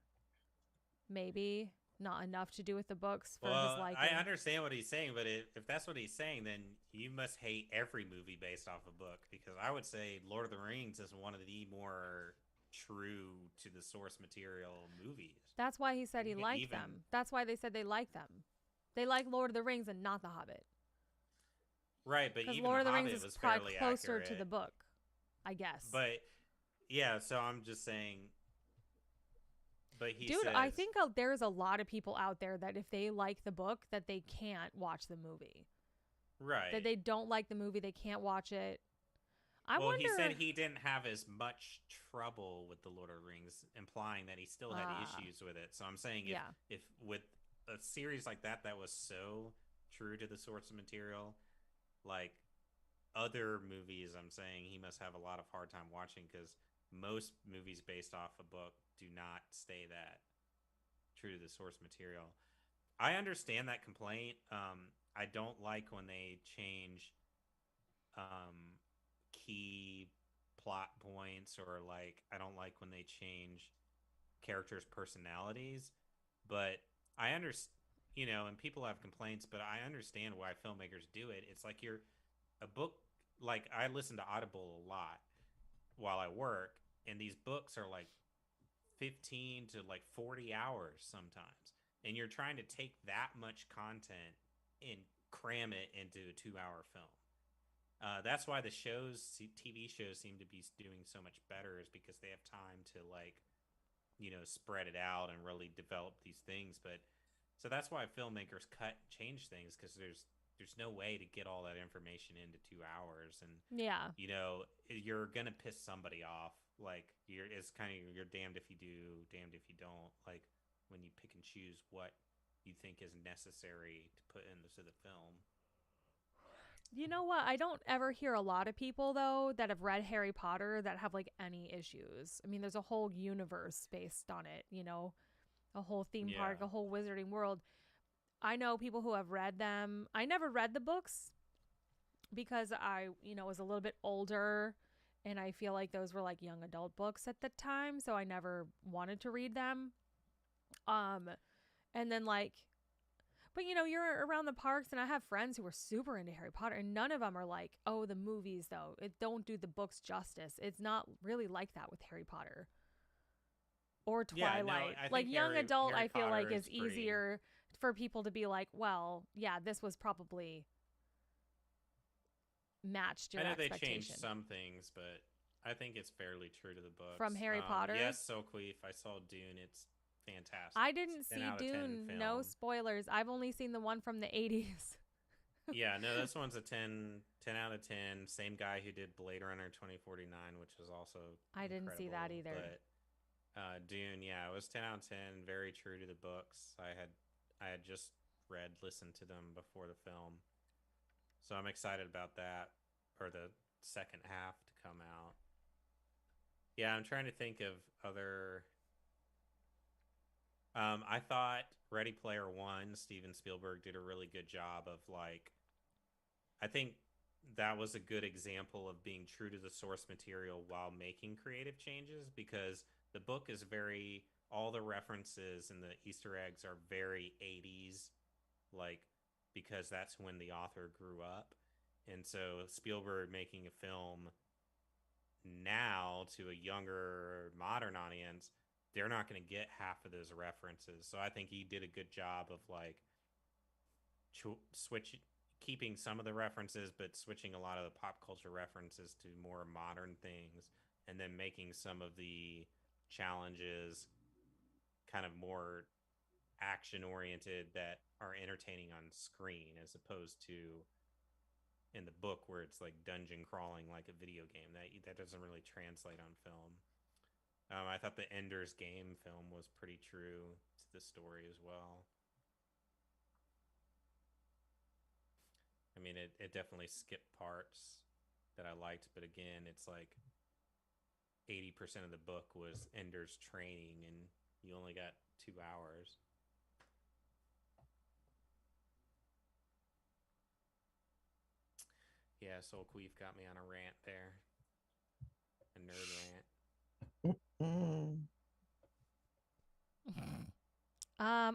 Speaker 1: maybe not enough to do with the books for his liking.
Speaker 2: I understand what he's saying, but if that's what he's saying, then you must hate every movie based off a book, because I would say Lord of the Rings is one of the more true to the source material movies.
Speaker 1: That's why he said he liked them. That's why they said they liked them. They like Lord of the Rings and not The Hobbit.
Speaker 2: Right, but even
Speaker 1: Lord of the Rings
Speaker 2: Hobbit
Speaker 1: is probably closer to the book, I guess.
Speaker 2: But yeah, so I'm just saying. But he
Speaker 1: Dude,
Speaker 2: says,
Speaker 1: I think there's a lot of people out there that if they like the book, that they can't watch the movie.
Speaker 2: Right.
Speaker 1: That they don't like the movie, they can't watch it. I wonder...
Speaker 2: he said he didn't have as much trouble with the Lord of the Rings, implying that he still had issues with it. So I'm saying if with a series like that was so true to the source material, like other movies, I'm saying he must have a lot of hard time watching, because most movies based off a book do not stay that true to the source material. I understand that complaint. I don't like when they change key plot points, or like I don't like when they change characters' personalities, but I understand, you know, and people have complaints, but I understand why filmmakers do it. It's like a book, like I listen to Audible a lot while I work, and these books are like 15 to like 40 hours sometimes, and you're trying to take that much content and cram it into a 2-hour film. That's why the TV shows seem to be doing so much better, is because they have time to, like, you know, spread it out and really develop these things. But so that's why filmmakers change things, because there's no way to get all that information into 2 hours, and you know, you're gonna piss somebody off. Like, it's kind of, you're damned if you do, damned if you don't. Like, when you pick and choose what you think is necessary to put into the film.
Speaker 1: You know what? I don't ever hear a lot of people, though, that have read Harry Potter that have, like, any issues. I mean, there's a whole universe based on it, you know? A whole theme park, a whole wizarding world. I know people who have read them. I never read the books because I, you know, was a little bit older, and I feel like those were, like, young adult books at the time, so I never wanted to read them. And then, like... But, you know, you're around the parks, and I have friends who are super into Harry Potter, and none of them are like, oh, the movies, though, it don't do the books justice. It's not really like that with Harry Potter or Twilight.
Speaker 2: Yeah, no,
Speaker 1: like, young adult,
Speaker 2: Harry
Speaker 1: I feel
Speaker 2: Potter
Speaker 1: like is easier for people to be like, well, yeah, this was probably matched your expectation.
Speaker 2: They changed some things, but I think it's fairly true to the books.
Speaker 1: From Harry Potter?
Speaker 2: Yes, Soulqueef. I saw Dune. It's fantastic.
Speaker 1: I didn't
Speaker 2: It's 10
Speaker 1: see
Speaker 2: out of 10
Speaker 1: Dune.
Speaker 2: film.
Speaker 1: No spoilers. I've only seen the one from the 80s.
Speaker 2: Yeah, no, this one's a 10 out of 10. Same guy who did Blade Runner 2049, which was also
Speaker 1: I didn't see that either.
Speaker 2: But Dune, yeah, it was 10 out of 10. Very true to the books. I had just listened to them before the film, so I'm excited about that, or the second half to come out. Yeah, I'm trying to think of other. I thought Ready Player One, Steven Spielberg did a really good job of like. I think that was a good example of being true to the source material while making creative changes, because the book is all the references and the Easter eggs are very 80s, like, because that's when the author grew up. And so Spielberg making a film now to a younger modern audience, they're not going to get half of those references. So I think he did a good job of like keeping some of the references, but switching a lot of the pop culture references to more modern things, and then making some of the challenges kind of more action oriented that are entertaining on screen, as opposed to in the book where it's like dungeon crawling like a video game. That doesn't really translate on film. I thought the Ender's Game film was pretty true to the story as well. I mean, it definitely skipped parts that I liked, but again, it's like 80% of the book was Ender's training, and you only got 2 hours. Yeah, Soulqueef got me on a rant there. A nerd
Speaker 1: rant.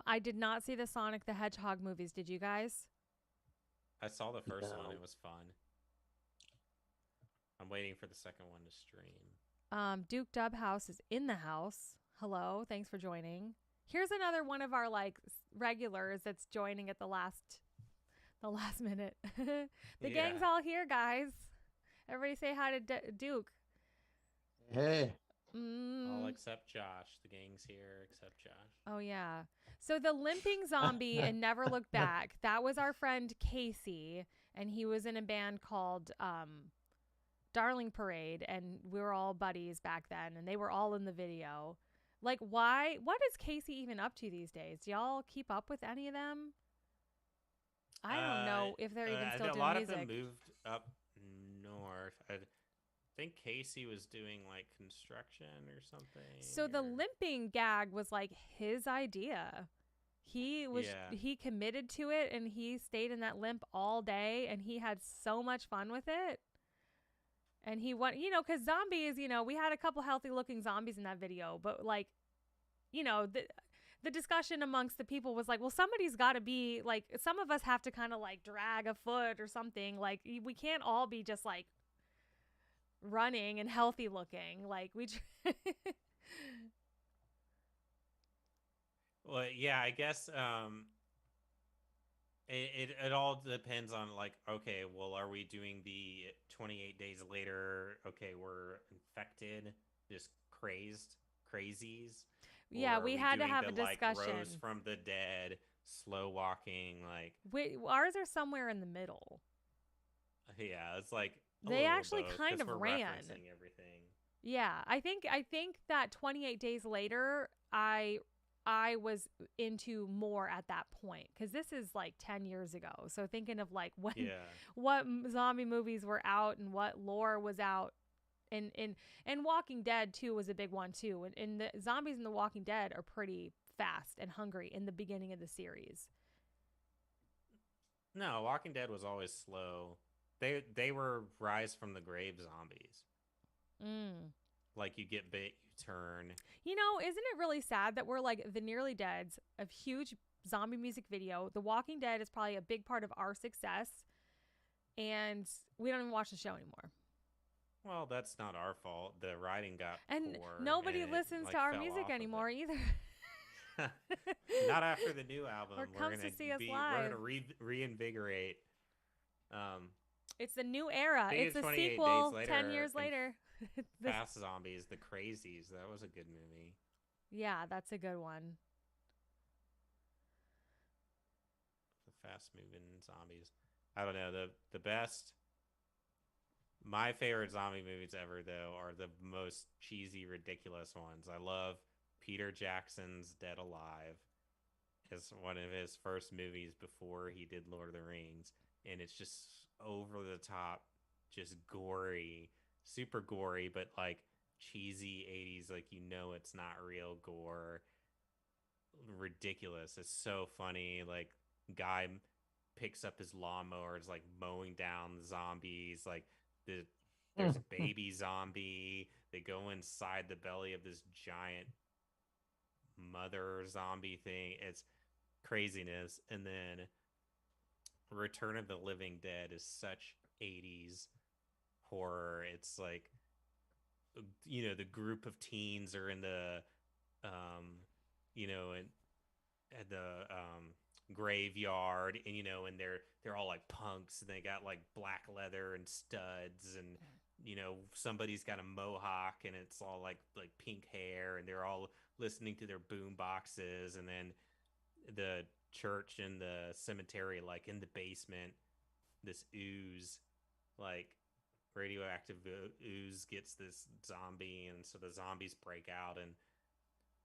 Speaker 1: I did not see the Sonic the Hedgehog movies. Did you guys?
Speaker 2: I saw the first one. It was fun. I'm waiting for the second one to stream.
Speaker 1: Duke Dubhouse is in the house. Hello, thanks for joining. Here's another one of our like regulars that's joining at the last minute. The gang's all here, guys. Everybody say hi to Duke.
Speaker 3: Hey.
Speaker 2: All except Josh. The gang's here except Josh.
Speaker 1: Oh, yeah. So the limping zombie and Never Look Back, that was our friend Casey, and he was in a band called Darling Parade, and we were all buddies back then, and they were all in the video. Like, what is Casey even up to these days? Do y'all keep up with any of them? I don't know if they're even still doing music.
Speaker 2: A lot of them moved up north. I think Casey was doing like construction or something.
Speaker 1: So the limping gag was like his idea. He committed to it, and he stayed in that limp all day, and he had so much fun with it. And he went, because zombies, we had a couple healthy looking zombies in that video, but like, the discussion amongst the people was like, well, somebody's got to be like, some of us have to kind of like drag a foot or something. Like, we can't all be just like running and healthy looking. Like,
Speaker 2: well, yeah, I guess it all depends on like, okay, well, are we doing the 28 days later? Okay, we're infected, just crazies.
Speaker 1: Yeah, we had to have a discussion.
Speaker 2: Like, rose from the dead, slow walking, like.
Speaker 1: Ours are somewhere in the middle.
Speaker 2: Yeah, it's like
Speaker 1: they actually
Speaker 2: both,
Speaker 1: kind of ran
Speaker 2: everything.
Speaker 1: Yeah, I think that 28 days later, I was into more at that point, because this is like 10 years ago. So thinking of like what zombie movies were out and what lore was out. And Walking Dead too was a big one too. And the zombies in The Walking Dead are pretty fast and hungry in the beginning of the series.
Speaker 2: No, Walking Dead was always slow. They were rise from the grave zombies. Like, you get bit, you turn.
Speaker 1: Isn't it really sad that we're like the Nearly Deads, a huge zombie music video? The Walking Dead is probably a big part of our success, and we don't even watch the show anymore.
Speaker 2: Well, that's not our fault. The writing got
Speaker 1: and
Speaker 2: poor,
Speaker 1: nobody
Speaker 2: and
Speaker 1: listens to our music anymore either.
Speaker 2: Not after the new album.
Speaker 1: Or comes to see us live.
Speaker 2: We're gonna reinvigorate.
Speaker 1: It's the new era. It's a sequel 10 years later. This,
Speaker 2: Fast Zombies, The Crazies. That was a good movie.
Speaker 1: yeah, that's a good one.
Speaker 2: The fast moving zombies. I don't know. The best my favorite zombie movies ever though are the most cheesy, ridiculous ones. I love Peter Jackson's Dead Alive. Is one of his first movies before he did Lord of the Rings, and it's just over the top, just gory, super gory, but like cheesy 80s, like it's not real gore, ridiculous. It's so funny. Like guy picks up his lawnmower, is like mowing down the zombies. Like there's a baby zombie. They go inside the belly of this giant mother zombie thing. It's craziness. And then Return of the Living Dead is such 80s horror. It's like the group of teens are in the in at the graveyard, and and they're all like punks, and they got like black leather and studs, and somebody's got a mohawk, and it's all like pink hair, and they're all listening to their boom boxes. And then the church and the cemetery, like in the basement, this ooze, like radioactive ooze, gets this zombie, and so the zombies break out, and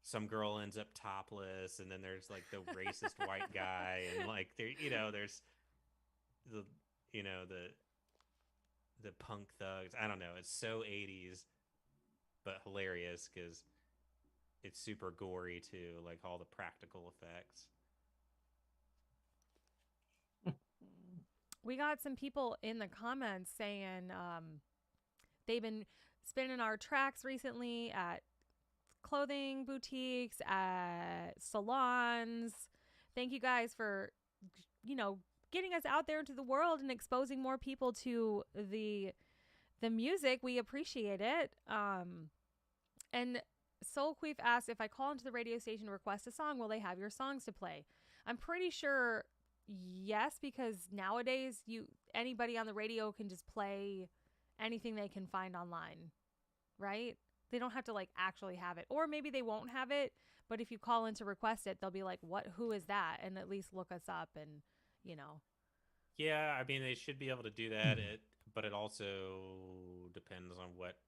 Speaker 2: some girl ends up topless, and then there's like the racist white guy, and like there's the the punk thugs. I don't know, it's so 80s but hilarious because it's super gory too, like all the practical effects.
Speaker 1: We got some people in the comments saying they've been spinning our tracks recently at clothing boutiques, at salons. Thank you guys for, getting us out there into the world and exposing more people to the music. We appreciate it. And Soul Queef asked, if I call into the radio station to request a song, will they have your songs to play? I'm pretty sure yes, because nowadays anybody on the radio can just play anything they can find online, right? They don't have to like actually have it, or maybe they won't have it, but if you call in to request it, they'll be like, who is that? And at least look us up, and
Speaker 2: Yeah, I mean, they should be able to do that, but it also depends on what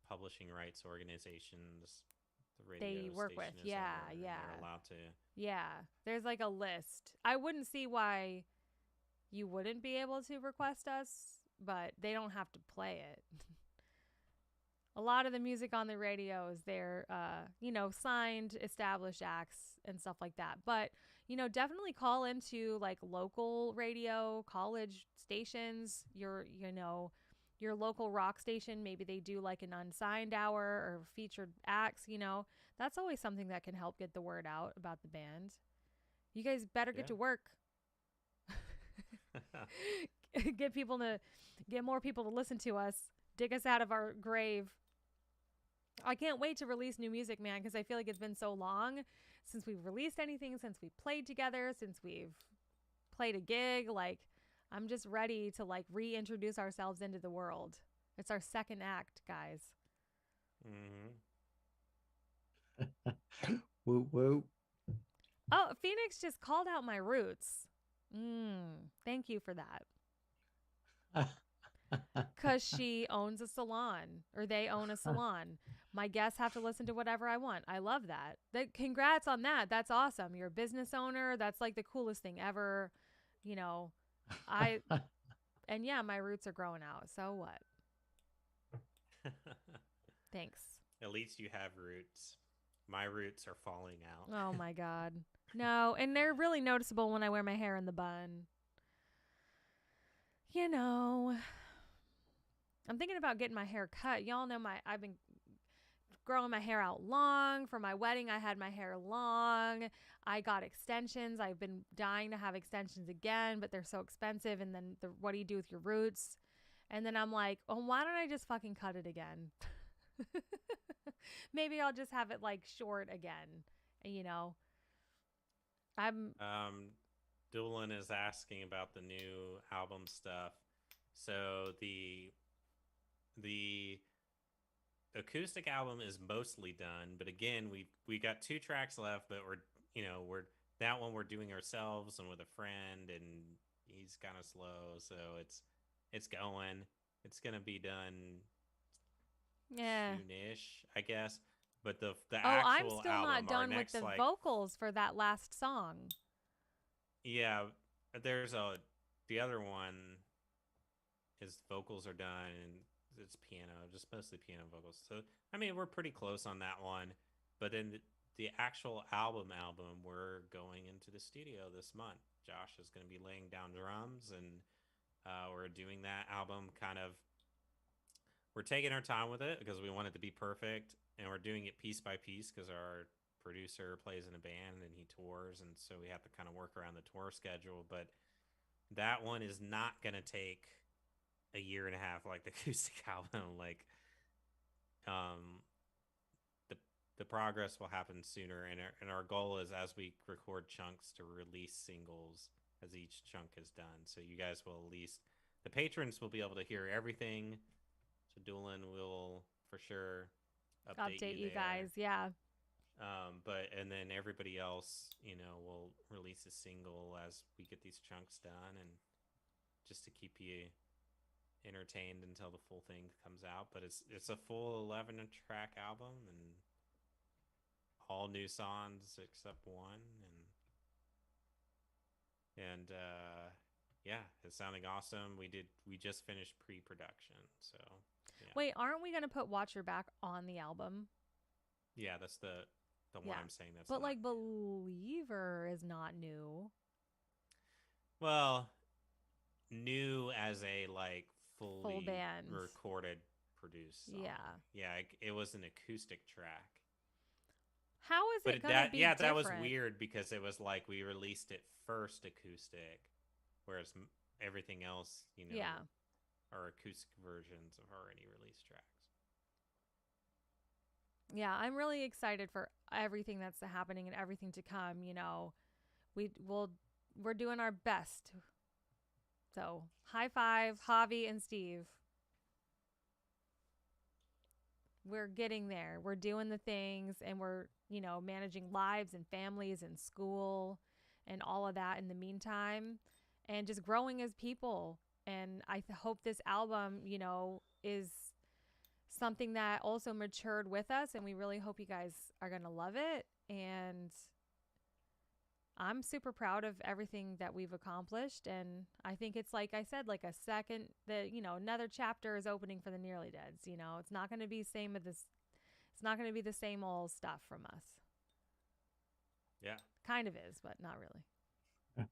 Speaker 2: publishing rights organizations the radio
Speaker 1: they work
Speaker 2: station
Speaker 1: with.
Speaker 2: is
Speaker 1: Yeah,
Speaker 2: under, and
Speaker 1: yeah.
Speaker 2: they're allowed to.
Speaker 1: Yeah, there's like a list. I wouldn't see why you wouldn't be able to request us, but they don't have to play it. A lot of the music on the radio is their, signed, established acts and stuff like that. But, definitely call into like local radio, college stations, your local rock station. Maybe they do like an unsigned hour or featured acts, That's always something that can help get the word out about the band. You guys better get to work. Get more people to listen to us. Dig us out of our grave. I can't wait to release new music, man, because I feel like it's been so long since we've released anything, since we played together, since we've played a gig. Like, I'm just ready to like reintroduce ourselves into the world. It's our second act, guys.
Speaker 3: Woo woo.
Speaker 1: Oh, Phoenix just called out my roots. Thank you for that. Because she owns a salon, or they own a salon. My guests have to listen to whatever I want. I love that. Congrats on that. That's awesome. You're a business owner. That's like the coolest thing ever. And yeah, my roots are growing out. So what? Thanks.
Speaker 2: At least you have roots. My roots are falling out.
Speaker 1: Oh my God. No, and they're really noticeable when I wear my hair in the bun. I'm thinking about getting my hair cut. Y'all know I've been growing my hair out long. For my wedding, I had my hair long. I got extensions. I've been dying to have extensions again, but they're so expensive. And then what do you do with your roots? And then I'm like, oh, why don't I just fucking cut it again? Maybe I'll just have it like short again.
Speaker 2: Doolin is asking about the new album stuff. So the acoustic album is mostly done, but again, we got 2 tracks left, but we're that one we're doing ourselves and with a friend, and he's kind of slow, so it's going. It's gonna be done
Speaker 1: Yeah.
Speaker 2: soonish, I guess. But the
Speaker 1: Oh, I'm
Speaker 2: actual
Speaker 1: still not
Speaker 2: album, our
Speaker 1: done with
Speaker 2: next
Speaker 1: the
Speaker 2: like
Speaker 1: vocals for that last song.
Speaker 2: yeah, there's a the other one his vocals are done and it's piano, just mostly piano vocals. So I mean, we're pretty close on that one. But then the actual album, we're going into the studio this month. Josh is going to be laying down drums, and we're doing that album kind of. We're taking our time with it because we want it to be perfect, and we're doing it piece by piece because our producer plays in a band and he tours, and so we have to kind of work around the tour schedule. But that one is not going to take a year and a half like the acoustic album. Like, um, the the progress will happen sooner, and our goal is as we record chunks to release singles as each chunk is done. So you guys will at least the patrons will be able to hear everything. So Doolin will for sure update
Speaker 1: Update
Speaker 2: you
Speaker 1: you
Speaker 2: there.
Speaker 1: guys. Yeah.
Speaker 2: But and then everybody else, will release a single as we get these chunks done, and just to keep you entertained until the full thing comes out. But it's a full 11-track album and all new songs except one, and yeah, it's sounding awesome. We just finished pre-production, so yeah.
Speaker 1: Wait, aren't we going to put Watch Your Back on the album?
Speaker 2: Yeah, that's the one
Speaker 1: Yeah.
Speaker 2: I'm saying that's
Speaker 1: But
Speaker 2: not.
Speaker 1: like Believer is not new.
Speaker 2: Well, new as a like
Speaker 1: Full
Speaker 2: fully
Speaker 1: band.
Speaker 2: recorded produced song.
Speaker 1: Yeah.
Speaker 2: Yeah, it was an acoustic track.
Speaker 1: How is
Speaker 2: But
Speaker 1: it going to be different?
Speaker 2: that was weird because it was like we released it first acoustic, whereas everything else,
Speaker 1: Yeah.
Speaker 2: are acoustic versions of already released tracks.
Speaker 1: Yeah, I'm really excited for everything that's happening and everything to come, we're doing our best. So, high five, Javi and Steve. We're getting there. We're doing the things, and we're, managing lives and families and school and all of that in the meantime, and just growing as people. And I hope this album, is something that also matured with us, and we really hope you guys are going to love it. And I'm super proud of everything that we've accomplished, and I think it's like I said, like a second another chapter is opening for the Nearly Deads. It's not going to be same of this. It's not going to be the same old stuff from us.
Speaker 2: Yeah,
Speaker 1: kind of is, but not really.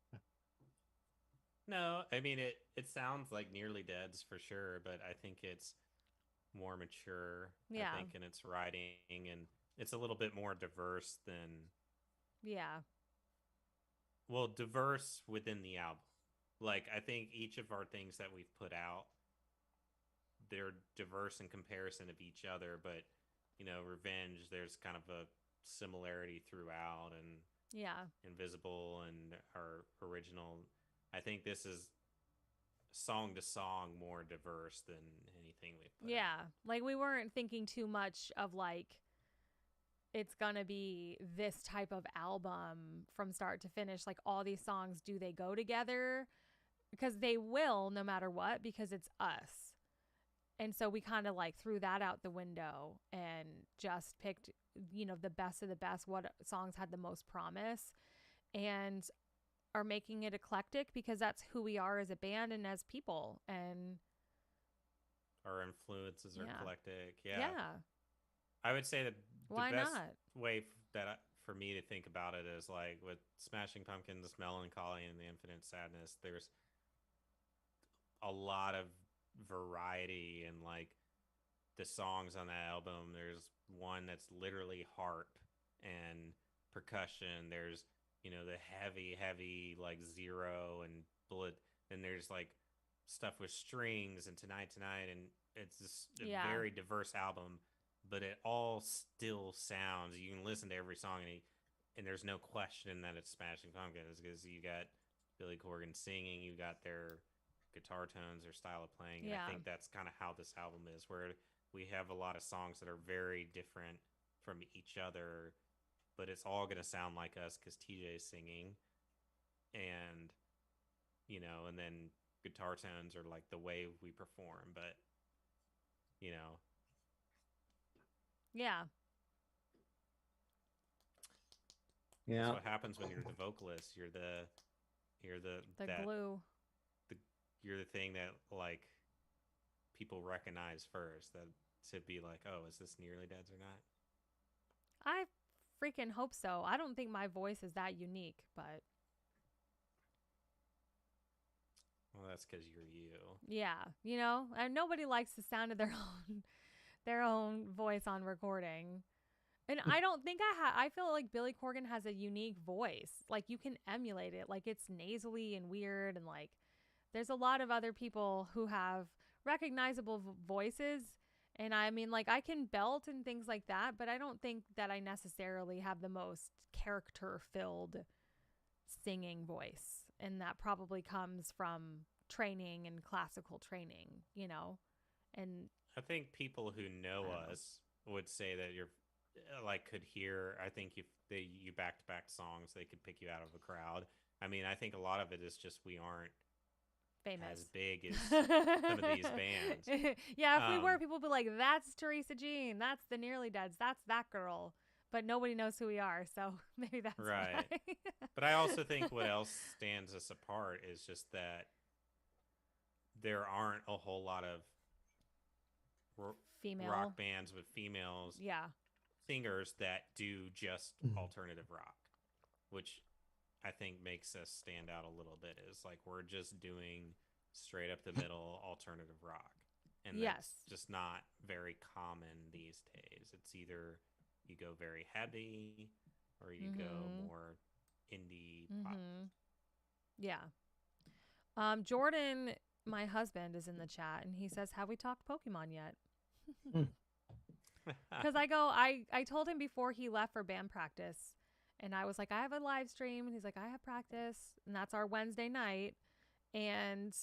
Speaker 2: No, I mean it sounds like Nearly Dead's for sure, but I think it's more mature.
Speaker 1: Yeah.
Speaker 2: I think in its writing, and it's a little bit more diverse than
Speaker 1: Yeah.
Speaker 2: well, diverse within the album. Like I think each of our things that we've put out, they're diverse in comparison of each other, but Revenge, there's kind of a similarity throughout, and
Speaker 1: Yeah.
Speaker 2: Invisible and our original. I think this is song to song more diverse than anything we've put out.
Speaker 1: Like we weren't thinking too much of like it's gonna be this type of album from start to finish. Like all these songs, do they go together? Because they will no matter what, because it's us. And so we kind of like threw that out the window and just picked, the best of the best, what songs had the most promise, and are making it eclectic because that's who we are as a band and as people. And
Speaker 2: our influences are eclectic. Yeah.
Speaker 1: Yeah.
Speaker 2: I would say that
Speaker 1: Why
Speaker 2: the best
Speaker 1: not?
Speaker 2: way for me to think about it is like with Smashing Pumpkins, Melancholy, and the Infinite Sadness, there's a lot of variety in like the songs on that album. There's one that's literally harp and percussion. There's the heavy like Zero and Bullet. Then there's like stuff with strings and Tonight, and it's just a very diverse album. But it all still sounds. You can listen to every song and there's no question that it's Smashing Pumpkins because you got Billy Corgan singing, you got their guitar tones, their style of playing. And I think that's kind of how this album is, where we have a lot of songs that are very different from each other, but it's all going to sound like us because TJ's singing. And, and then guitar tones are like the way we perform. But,
Speaker 1: Yeah.
Speaker 2: that's what happens when you're the vocalist. You're the
Speaker 1: glue.
Speaker 2: You're the thing that like people recognize first, that to be like, oh, is this Nearly Dead's or not?
Speaker 1: I freaking hope so. I don't think my voice is that unique, but
Speaker 2: well, that's because you're you.
Speaker 1: Yeah, and nobody likes the sound of their own voice on recording. And I don't think I feel like Billy Corgan has a unique voice. Like, you can emulate it. Like, it's nasally and weird, and like there's a lot of other people who have recognizable voices. And I mean, like, I can belt and things like that, but I don't think that I necessarily have the most character-filled singing voice. And that probably comes from training and classical training, And
Speaker 2: I think people who know us would say that you're like could hear. I think if you back-to-back songs, they could pick you out of a crowd. I mean, I think a lot of it is just we aren't
Speaker 1: famous
Speaker 2: as big as some of these bands.
Speaker 1: Yeah, if we were, people would be like, that's Teresa Jean, that's the Nearly Deads, that's that girl. But nobody knows who we are, so maybe that's
Speaker 2: right.
Speaker 1: Why.
Speaker 2: But I also think what else stands us apart is just that there aren't a whole lot of
Speaker 1: female
Speaker 2: rock bands with females singers that do just alternative rock, which I think makes us stand out a little bit. Is like we're just doing straight up the middle alternative rock, and that's just not very common these days. It's either you go very heavy or you go more indie pop.
Speaker 1: Yeah. Jordan, my husband, is in the chat, and he says, have we talked Pokemon yet? Because I told him before he left for band practice, and I was like, I have a live stream, and he's like, I have practice, and that's our Wednesday night. And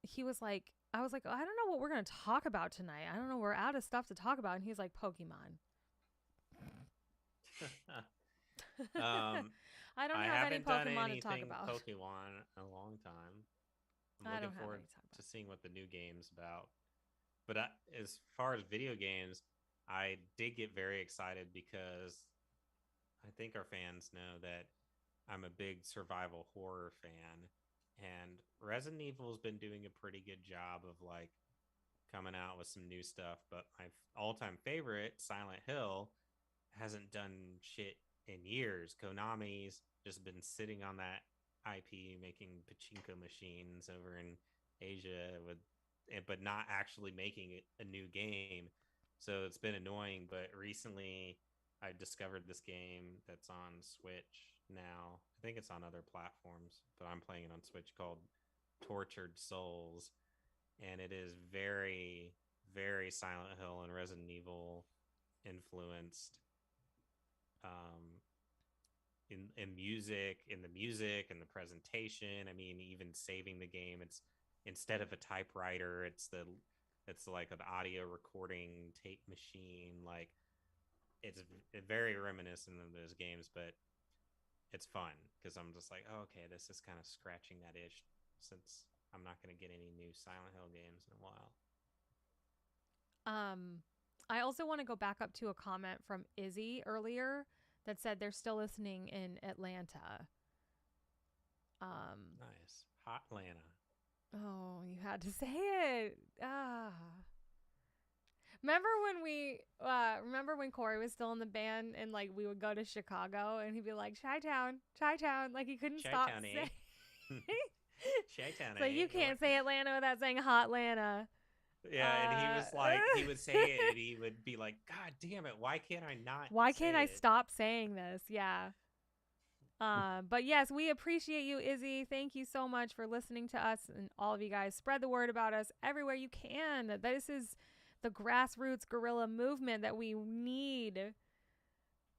Speaker 1: he was like, I was like, oh, I don't know what we're going to talk about tonight. I don't know. We're out of stuff to talk about. And he's like, Pokemon. I don't have any Pokemon to talk about.
Speaker 2: Pokemon in a long time. I'm looking forward to seeing what the new game's about. But as far as video games, I did get very excited because I think our fans know that I'm a big survival horror fan, and Resident Evil's been doing a pretty good job of like coming out with some new stuff. But my all-time favorite, Silent Hill, hasn't done shit in years. Konami's just been sitting on that IP, making pachinko machines over in Asia but not actually making it a new game. So it's been annoying. But recently I discovered this game that's on Switch now. I think it's on other platforms, but I'm playing it on Switch, called Tortured Souls. And it is very, very Silent Hill and Resident Evil influenced. In the music and the presentation. I mean, even saving the game, it's instead of a typewriter, it's like an audio recording tape machine. Like, it's very reminiscent of those games, but it's fun because I'm just like, oh, okay, this is kind of scratching that itch, since I'm not going to get any new Silent Hill games in a while.
Speaker 1: I also want to go back up to a comment from Izzy earlier that said they're still listening in Atlanta.
Speaker 2: Nice. Hot Atlanta.
Speaker 1: Oh, you had to say it. Remember when Corey was still in the band, and like we would go to Chicago and he'd be like, Chi-Town, like he couldn't stop saying.
Speaker 2: Chi-Town.
Speaker 1: So you can't say Atlanta without saying Hot Atlanta.
Speaker 2: Yeah, and he was like, he would say it, and he would be like, God damn it, why can't I not?
Speaker 1: Why can't I stop saying this? Yeah. But yes, we appreciate you, Izzy. Thank you so much for listening to us, and all of you guys. Spread the word about us everywhere you can. This is the grassroots guerrilla movement that we need.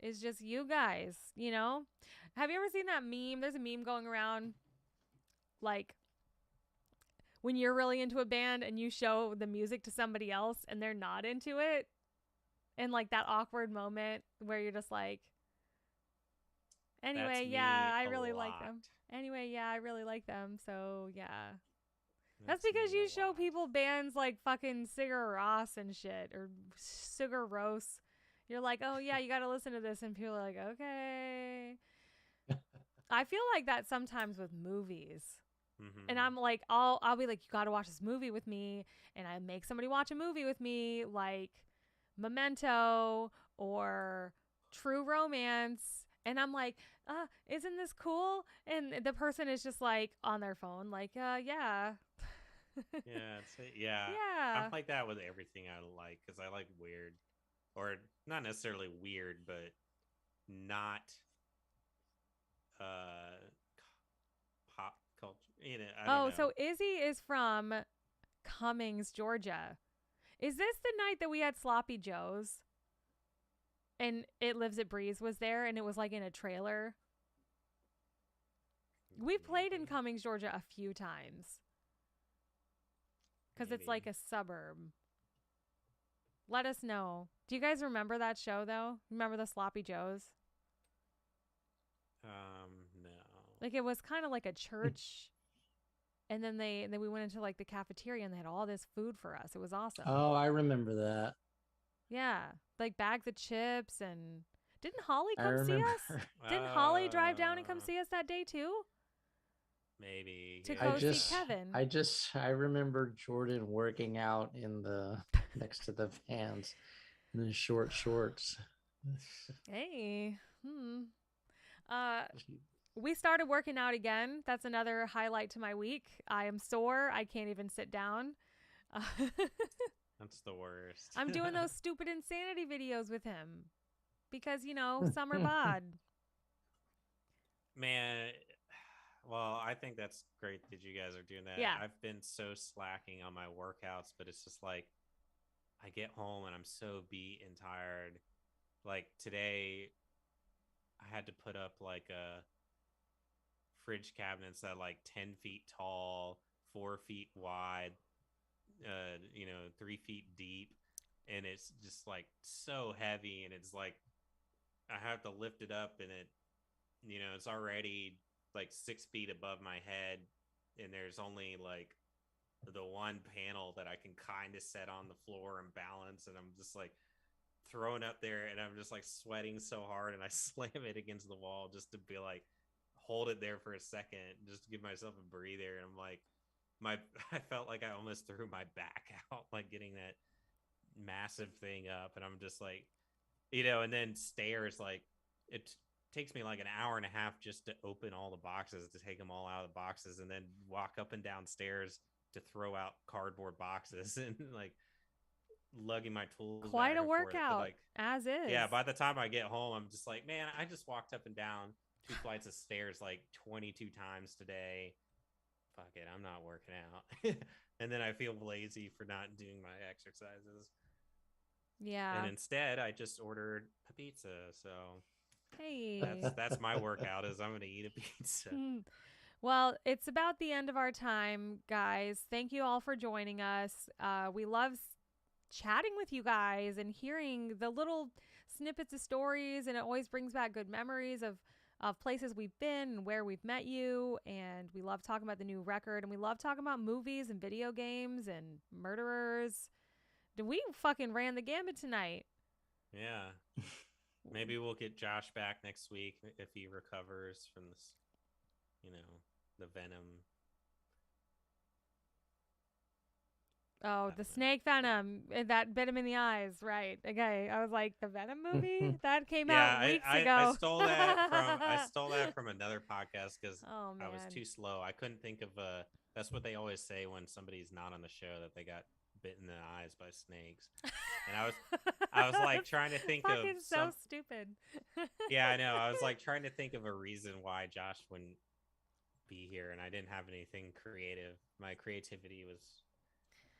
Speaker 1: Is just you guys, Have you ever seen that meme? There's a meme going around, like, when you're really into a band and you show the music to somebody else and they're not into it, and like that awkward moment where you're just like, anyway,
Speaker 2: That's
Speaker 1: yeah,
Speaker 2: me
Speaker 1: I
Speaker 2: a
Speaker 1: really like
Speaker 2: lot.
Speaker 1: them. Anyway, yeah, I really like them. So yeah. That's
Speaker 2: That's
Speaker 1: because
Speaker 2: me a
Speaker 1: you show
Speaker 2: lot.
Speaker 1: people bands like fucking Sigur Rós and shit, or Sigur Rós. You're like, oh yeah, you got to listen to this, and people are like, okay. I feel like that sometimes with movies, and I'm like, I'll be like, you got to watch this movie with me, and I make somebody watch a movie with me, like Memento or True Romance, and I'm like, isn't this cool? And the person is just like on their phone, like, yeah.
Speaker 2: Yeah. I'm
Speaker 1: Yeah.
Speaker 2: like that with everything I like because I like weird, or not necessarily weird, but not uh pop culture. You know, I don't
Speaker 1: Oh,
Speaker 2: know.
Speaker 1: so Izzy is from Cummings, Georgia. Is this the night that we had Sloppy Joe's? And It Lives at Breeze was there, and it was like in a trailer. We've played in
Speaker 2: Maybe.
Speaker 1: Cummings, Georgia a few times because it's
Speaker 2: Maybe.
Speaker 1: like a suburb. Let us know. Do you guys remember that show, though? Remember the Sloppy Joe's?
Speaker 2: No.
Speaker 1: Like, it was kind of like a church. And then we went into like the cafeteria and they had all this food for us. It was awesome.
Speaker 3: Oh, I remember that.
Speaker 1: Yeah, like bags of chips. And didn't Holly
Speaker 3: I
Speaker 1: come see
Speaker 3: remember.
Speaker 1: us? Didn't Holly drive down and come see us that day too?
Speaker 2: Maybe.
Speaker 1: To
Speaker 2: Yeah.
Speaker 1: go see Kevin.
Speaker 3: I remember Jordan working out in the next to the fans in the short shorts.
Speaker 1: Hey. We started working out again. That's another highlight to my week. I am sore. I can't even sit down.
Speaker 2: That's the worst.
Speaker 1: I'm doing those stupid insanity videos with him because, summer bod.
Speaker 2: Man, well, I think that's great that you guys are doing that.
Speaker 1: Yeah.
Speaker 2: I've been so slacking on my workouts, but it's just like I get home and I'm so beat and tired. Like today, I had to put up like a fridge cabinets that like 10 feet tall, 4 feet wide, 3 feet deep, and it's just like so heavy, and it's like I have to lift it up, and it's already like 6 feet above my head, and there's only like the one panel that I can kind of set on the floor and balance, and I'm just like thrown up there, and I'm just like sweating so hard, and I slam it against the wall just to be like hold it there for a second, just to give myself a breather. And I'm like, I felt like I almost threw my back out, like getting that massive thing up, and I'm just like, and then stairs, like it takes me like an hour and a half just to open all the boxes, to take them all out of the boxes, and then walk up and down stairs to throw out cardboard boxes, and like lugging my tools.
Speaker 1: Quite a workout, as is.
Speaker 2: Yeah, by the time I get home, I'm just like, man, I just walked up and down 2 flights of stairs like 22 times today. Fuck it, I'm not working out. And then I feel lazy for not doing my exercises.
Speaker 1: Yeah.
Speaker 2: And instead, I just ordered a pizza. So
Speaker 1: hey,
Speaker 2: that's my workout, is I'm going to eat a pizza.
Speaker 1: Well, it's about the end of our time, guys. Thank you all for joining us. We love chatting with you guys and hearing the little snippets of stories, and it always brings back good memories of places we've been and where we've met you. And we love talking about the new record, and we love talking about movies and video games and murderers. We fucking ran the gambit tonight.
Speaker 2: Yeah. Maybe we'll get Josh back next week if he recovers from this, the venom.
Speaker 1: Oh, the snake venom that bit him in the eyes, right? Okay, I was like, the Venom movie that came out weeks ago.
Speaker 2: I stole that from another podcast because I was too slow. I couldn't think of that's what they always say when somebody's not on the show, that they got bitten in the eyes by snakes. And I was like trying to think of
Speaker 1: so stupid.
Speaker 2: Yeah, I know. I was like trying to think of a reason why Josh wouldn't be here, and I didn't have anything creative. My creativity was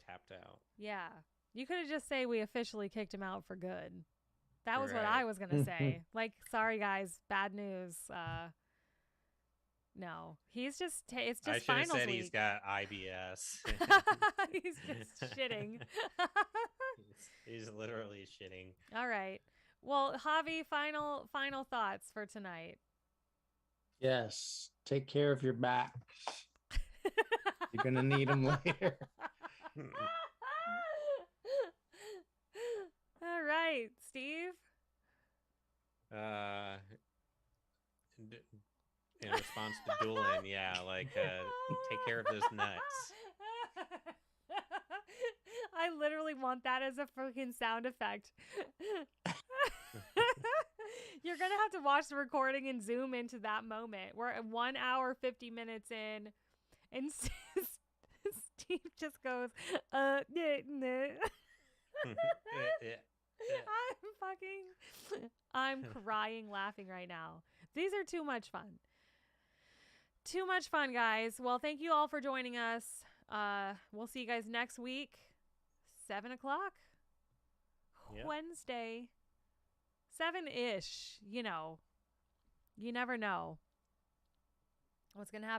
Speaker 2: tapped out.
Speaker 1: Yeah. You could have just say we officially kicked him out for good. That was
Speaker 2: Right.
Speaker 1: what I was going to say. Like, sorry guys, bad news. No. He's just it's
Speaker 2: I
Speaker 1: just
Speaker 2: should have
Speaker 1: finals
Speaker 2: said
Speaker 1: week.
Speaker 2: he's got IBS.
Speaker 1: He's just shitting.
Speaker 2: He's literally shitting.
Speaker 1: All right. Well, Javi, final thoughts for tonight.
Speaker 3: Yes. Take care of your back. You're going to need them later.
Speaker 1: All right, Steve.
Speaker 2: In response to Doolin, yeah, like take care of those nuts.
Speaker 1: I literally want that as a freaking sound effect. You're gonna have to watch the recording and zoom into that moment. We're at 1 hour 50 minutes in, and Steve just goes, nah. I'm crying laughing right now. These are too much fun. Too much fun, guys. Well, thank you all for joining us. We'll see you guys next week, 7 o'clock.
Speaker 2: Yep.
Speaker 1: Wednesday, 7-ish. You know, you never know what's going to happen.